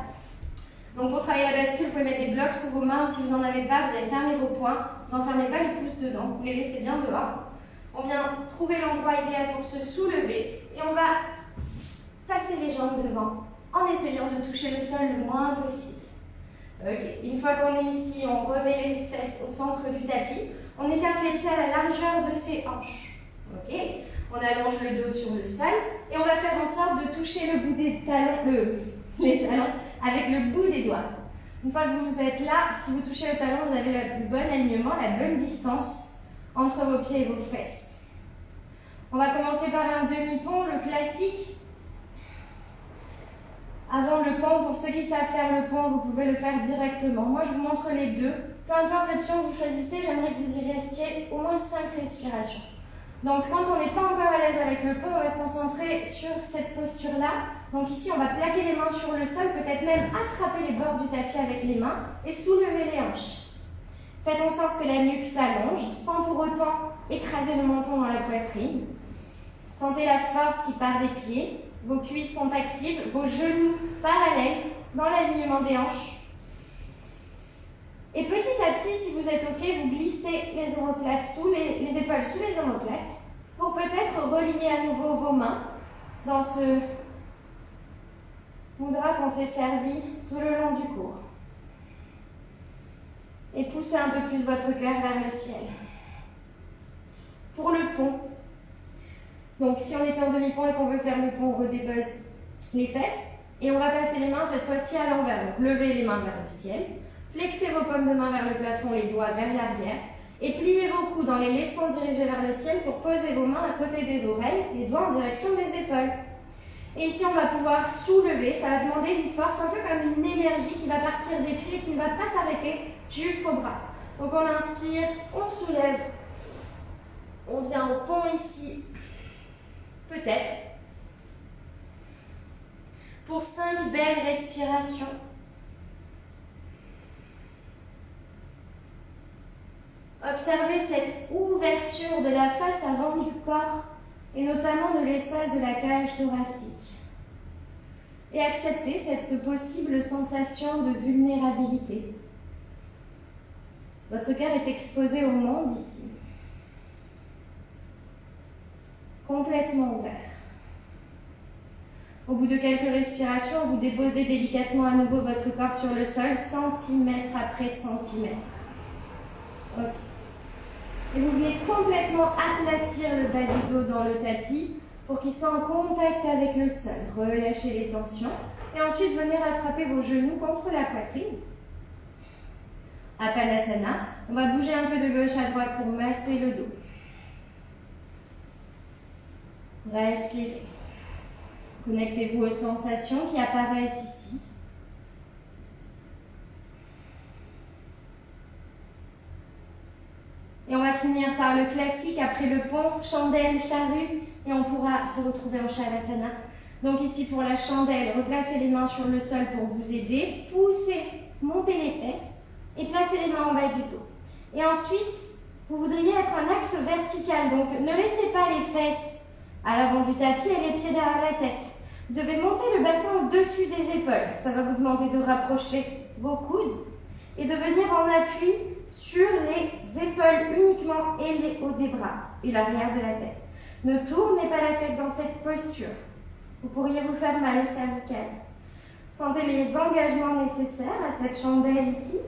Donc pour travailler la bascule, vous pouvez mettre des blocs sous vos mains ou si vous n'en avez pas, vous allez fermer vos poings. Vous n'enfermez pas les pouces dedans, vous les laissez bien dehors. On vient trouver l'endroit idéal pour se soulever et on va passer les jambes devant en essayant de toucher le sol le moins possible. Ok, une fois qu'on est ici, on remet les fesses au centre du tapis. On écarte les pieds à la largeur de ses hanches. Ok, on allonge le dos sur le sol et on va faire en sorte de toucher le bout des talons, les talons avec le bout des doigts. Une fois que vous êtes là, si vous touchez le talon, vous avez le bon alignement, la bonne distance entre vos pieds et vos fesses. On va commencer par un demi-pont, le classique. Avant le pont, pour ceux qui savent faire le pont, vous pouvez le faire directement. Moi, je vous montre les deux. Peu importe l'option que vous choisissez, j'aimerais que vous y restiez au moins 5 respirations. Donc, quand on n'est pas encore à l'aise avec le pont, on va se concentrer sur cette posture-là. Donc ici, on va plaquer les mains sur le sol, peut-être même attraper les bords du tapis avec les mains et soulever les hanches. Faites en sorte que la nuque s'allonge, sans pour autant écraser le menton dans la poitrine. Sentez la force qui part des pieds. Vos cuisses sont actives, vos genoux parallèles dans l'alignement des hanches. Et petit à petit, si vous êtes OK, vous glissez les omoplates les épaules sous les omoplates pour peut-être relier à nouveau vos mains dans ce mudra qu'on s'est servi tout le long du cours. Et poussez un peu plus votre cœur vers le ciel. Pour le pont, donc si on était en demi-pont et qu'on veut faire le pont, on redépose les fesses. Et on va passer les mains cette fois-ci à l'envers. Donc levez les mains vers le ciel, flexez vos paumes de main vers le plafond, les doigts vers l'arrière, et pliez vos coudes en les laissant diriger vers le ciel pour poser vos mains à côté des oreilles, les doigts en direction des épaules. Et ici, on va pouvoir soulever, ça va demander une force, un peu comme une énergie qui va partir des pieds, qui ne va pas s'arrêter jusqu'au bras. Donc on inspire, on soulève, on vient au pont ici, peut-être. Pour 5 belles respirations. Observez cette ouverture de la face avant du corps et notamment de l'espace de la cage thoracique. Et acceptez cette possible sensation de vulnérabilité. Votre cœur est exposé au monde ici. Complètement ouvert. Au bout de quelques respirations, vous déposez délicatement à nouveau votre corps sur le sol, centimètre après centimètre. Ok. Et vous venez complètement aplatir le bas du dos dans le tapis pour qu'il soit en contact avec le sol. Relâchez les tensions et ensuite venez rattraper vos genoux contre la poitrine. Apanasana. On va bouger un peu de gauche à droite pour masser le dos. Respirez. Connectez-vous aux sensations qui apparaissent ici. Et on va finir par le classique après le pont, chandelle, charrue, et on pourra se retrouver en Shavasana. Donc ici pour la chandelle, replacez les mains sur le sol pour vous aider, poussez, montez les fesses et placez les mains en bas du dos. Et ensuite, vous voudriez être un axe vertical, donc ne laissez pas les fesses à l'avant du tapis et les pieds derrière la tête. Vous devez monter le bassin au-dessus des épaules. Ça va vous demander de rapprocher vos coudes et de venir en appui sur les épaules uniquement et les hauts des bras et l'arrière de la tête. Ne tournez pas la tête dans cette posture. Vous pourriez vous faire mal au cervical. Sentez les engagements nécessaires à cette chandelle ici.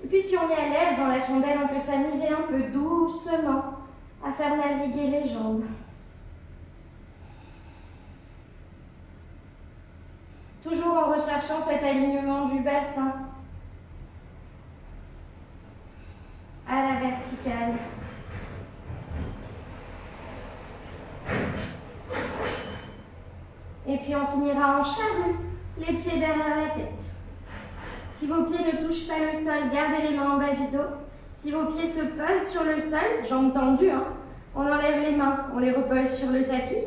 Et puis si on est à l'aise dans la chandelle, on peut s'amuser un peu doucement à faire naviguer les jambes. Toujours en recherchant cet alignement du bassin à la verticale. Et puis on finira en charrue, les pieds derrière la tête. Si vos pieds ne touchent pas le sol, gardez les mains en bas du dos. Si vos pieds se posent sur le sol, jambes tendues, on enlève les mains, on les repose sur le tapis.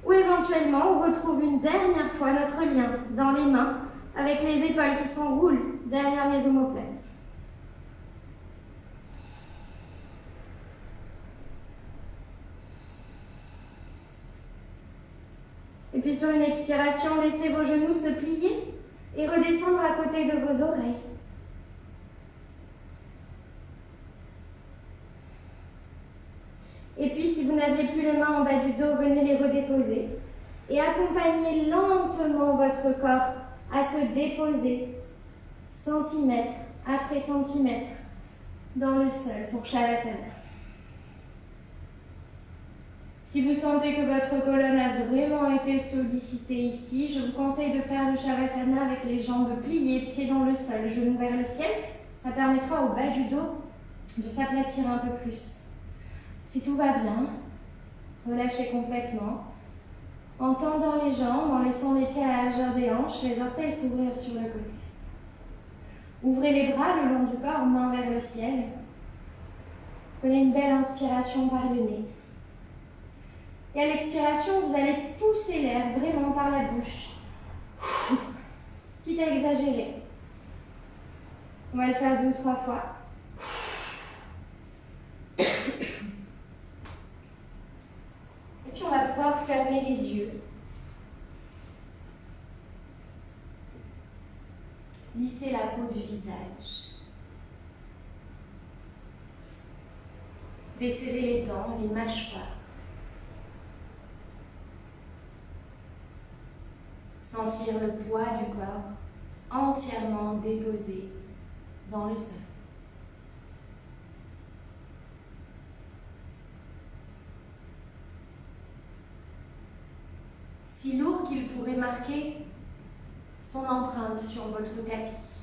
Ou éventuellement, on retrouve une dernière fois notre lien dans les mains avec les épaules qui s'enroulent derrière les omoplates. Et puis sur une expiration, laissez vos genoux se plier et redescendre à côté de vos oreilles. Et puis, si vous n'aviez plus les mains en bas du dos, venez les redéposer. Et accompagnez lentement votre corps à se déposer, centimètre après centimètre, dans le sol pour Shavasana. Si vous sentez que votre colonne a vraiment été sollicitée ici, je vous conseille de faire le Shavasana avec les jambes pliées, pieds dans le sol, genoux vers le ciel. Ça permettra au bas du dos de s'aplatir un peu plus. Si tout va bien, relâchez complètement, en tendant les jambes, en laissant les pieds à la largeur des hanches, les orteils s'ouvrir sur le côté. Ouvrez les bras le long du corps, main vers le ciel. Prenez une belle inspiration par le nez. Et à l'expiration, vous allez pousser l'air vraiment par la bouche, quitte à exagérer. On va le faire 2 ou 3 fois. Et puis on va pouvoir fermer les yeux. Lisser la peau du visage. Desserrer les dents, les mâchoires. Sentir le poids du corps entièrement déposé dans le sol. Si lourd qu'il pourrait marquer son empreinte sur votre tapis.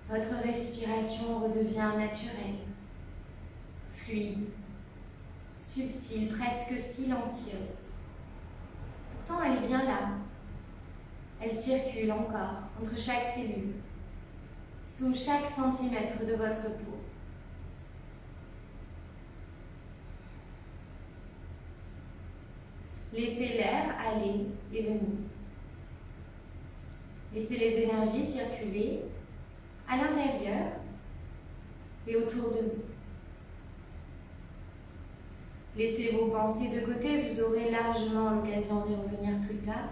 Votre respiration redevient naturelle, fluide, subtile, presque silencieuse. Pourtant, elle est bien là. Elle circule encore entre chaque cellule, sous chaque centimètre de votre peau. Laissez l'air aller et venir. Laissez les énergies circuler à l'intérieur et autour de vous. Laissez vos pensées de côté, vous aurez largement l'occasion d'y revenir plus tard.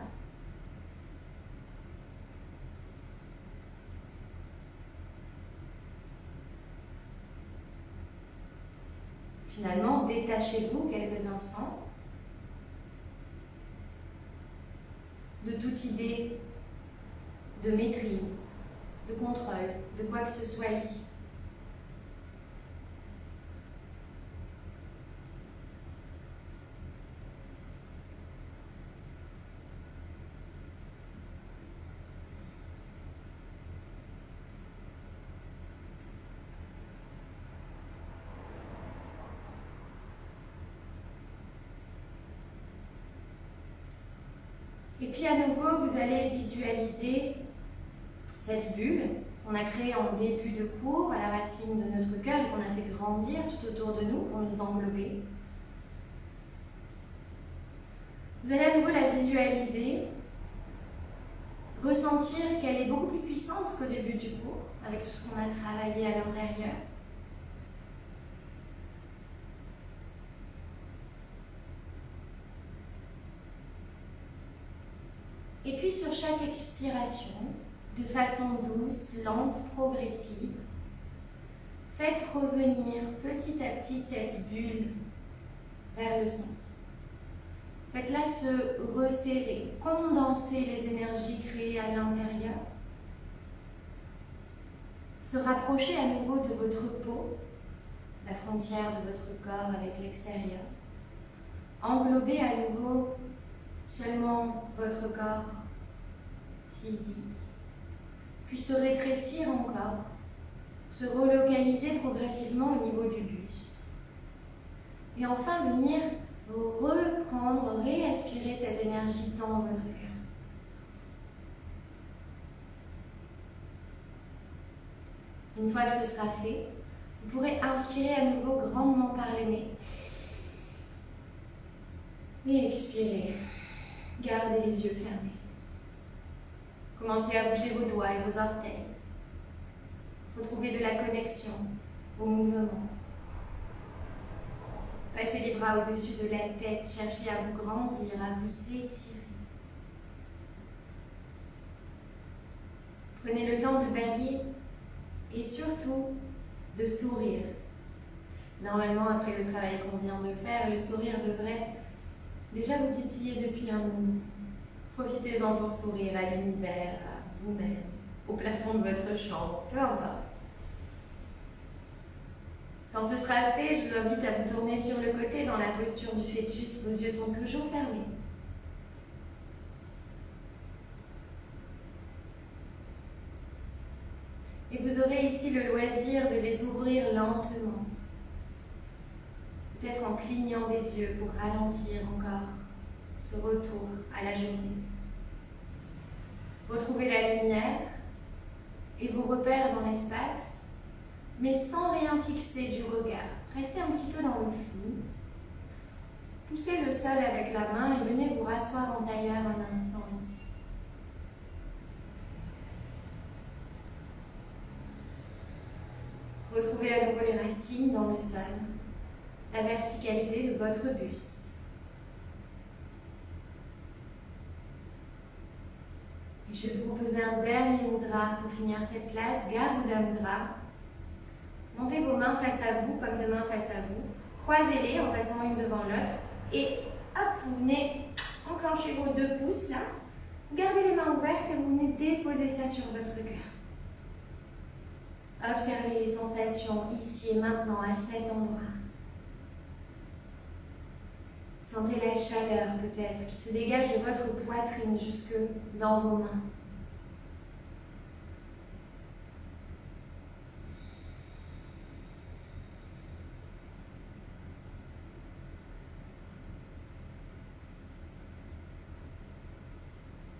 Finalement, détachez-vous quelques instants de toute idée de maîtrise, de contrôle, de quoi que ce soit ici. Et puis à nouveau, vous allez visualiser cette bulle qu'on a créée en début de cours à la racine de notre cœur et qu'on a fait grandir tout autour de nous pour nous englober. Vous allez à nouveau la visualiser, ressentir qu'elle est beaucoup plus puissante qu'au début du cours, avec tout ce qu'on a travaillé à l'intérieur. Et puis sur chaque expiration, de façon douce, lente, progressive, faites revenir petit à petit cette bulle vers le centre. Faites-la se resserrer, condenser les énergies créées à l'intérieur, se rapprocher à nouveau de votre peau, la frontière de votre corps avec l'extérieur, englober à nouveau seulement votre corps physique, puis se rétrécir encore, se relocaliser progressivement au niveau du buste, et enfin venir reprendre, réaspirer cette énergie dans votre cœur. Une fois que ce sera fait, vous pourrez inspirer à nouveau grandement par le nez et expirer. Gardez les yeux fermés. Commencez à bouger vos doigts et vos orteils. Retrouvez de la connexion au mouvement. Passez les bras au-dessus de la tête. Cherchez à vous grandir, à vous étirer. Prenez le temps de bailler et surtout de sourire. Normalement, après le travail qu'on vient de faire, le sourire devrait déjà vous titiller depuis un moment. Profitez-en pour sourire à l'univers, à vous-même, au plafond de votre chambre, peu importe. Quand ce sera fait, je vous invite à vous tourner sur le côté dans la posture du fœtus. Vos yeux sont toujours fermés. Et vous aurez ici le loisir de les ouvrir lentement. Peut-être en clignant des yeux pour ralentir encore ce retour à la journée. Retrouvez la lumière et vos repères dans l'espace, mais sans rien fixer du regard. Restez un petit peu dans le flou. Poussez le sol avec la main et venez vous rasseoir en tailleur un instant ici. Retrouvez à nouveau les racines dans le sol, la verticalité de votre buste. Et je vais vous proposer un dernier mudra pour finir cette classe, Garuda Mudra. Montez vos mains face à vous, paumes de main face à vous. Croisez-les en passant une devant l'autre. Et hop, vous venez Enclenchez vos 2 pouces là. Gardez les mains ouvertes et vous venez déposer ça sur votre cœur. Observez les sensations ici et maintenant à cet endroit. Sentez la chaleur peut-être qui se dégage de votre poitrine jusque dans vos mains.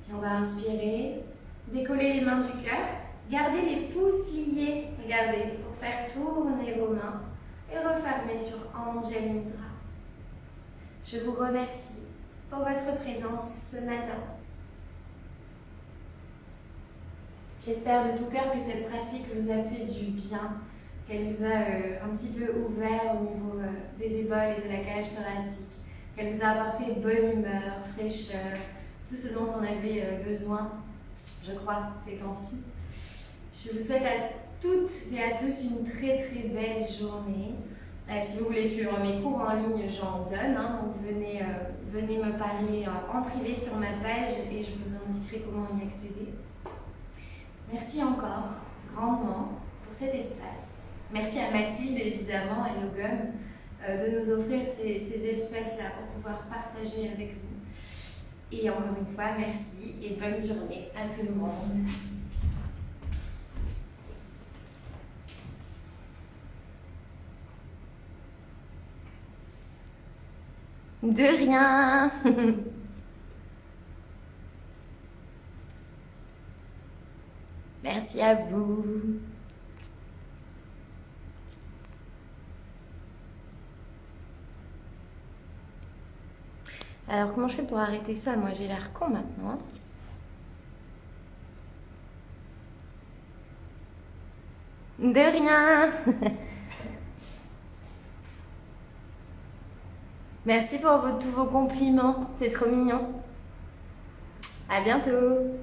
Puis on va inspirer, décoller les mains du cœur, gardez les pouces liés, regardez, pour faire tourner vos mains et refermer sur Anjali Mudra. Je vous remercie pour votre présence ce matin. J'espère de tout cœur que cette pratique vous a fait du bien, qu'elle vous a un petit peu ouvert au niveau des épaules et de la cage thoracique, qu'elle vous a apporté bonne humeur, fraîcheur, tout ce dont on avait besoin, je crois, ces temps-ci. Je vous souhaite à toutes et à tous une très très belle journée. Si vous voulez suivre mes cours en ligne, j'en donne, hein, donc venez me parler en privé sur ma page et je vous indiquerai comment y accéder. Merci encore, grandement, pour cet espace. Merci à Mathilde, évidemment, à Yogum, de nous offrir ces espaces-là pour pouvoir partager avec vous. Et encore une fois, merci et bonne journée à tout le monde. De rien. Merci à vous. Alors, comment je fais pour arrêter ça? Moi, j'ai l'air con maintenant. De rien. Merci pour tous vos compliments. C'est trop mignon. À bientôt.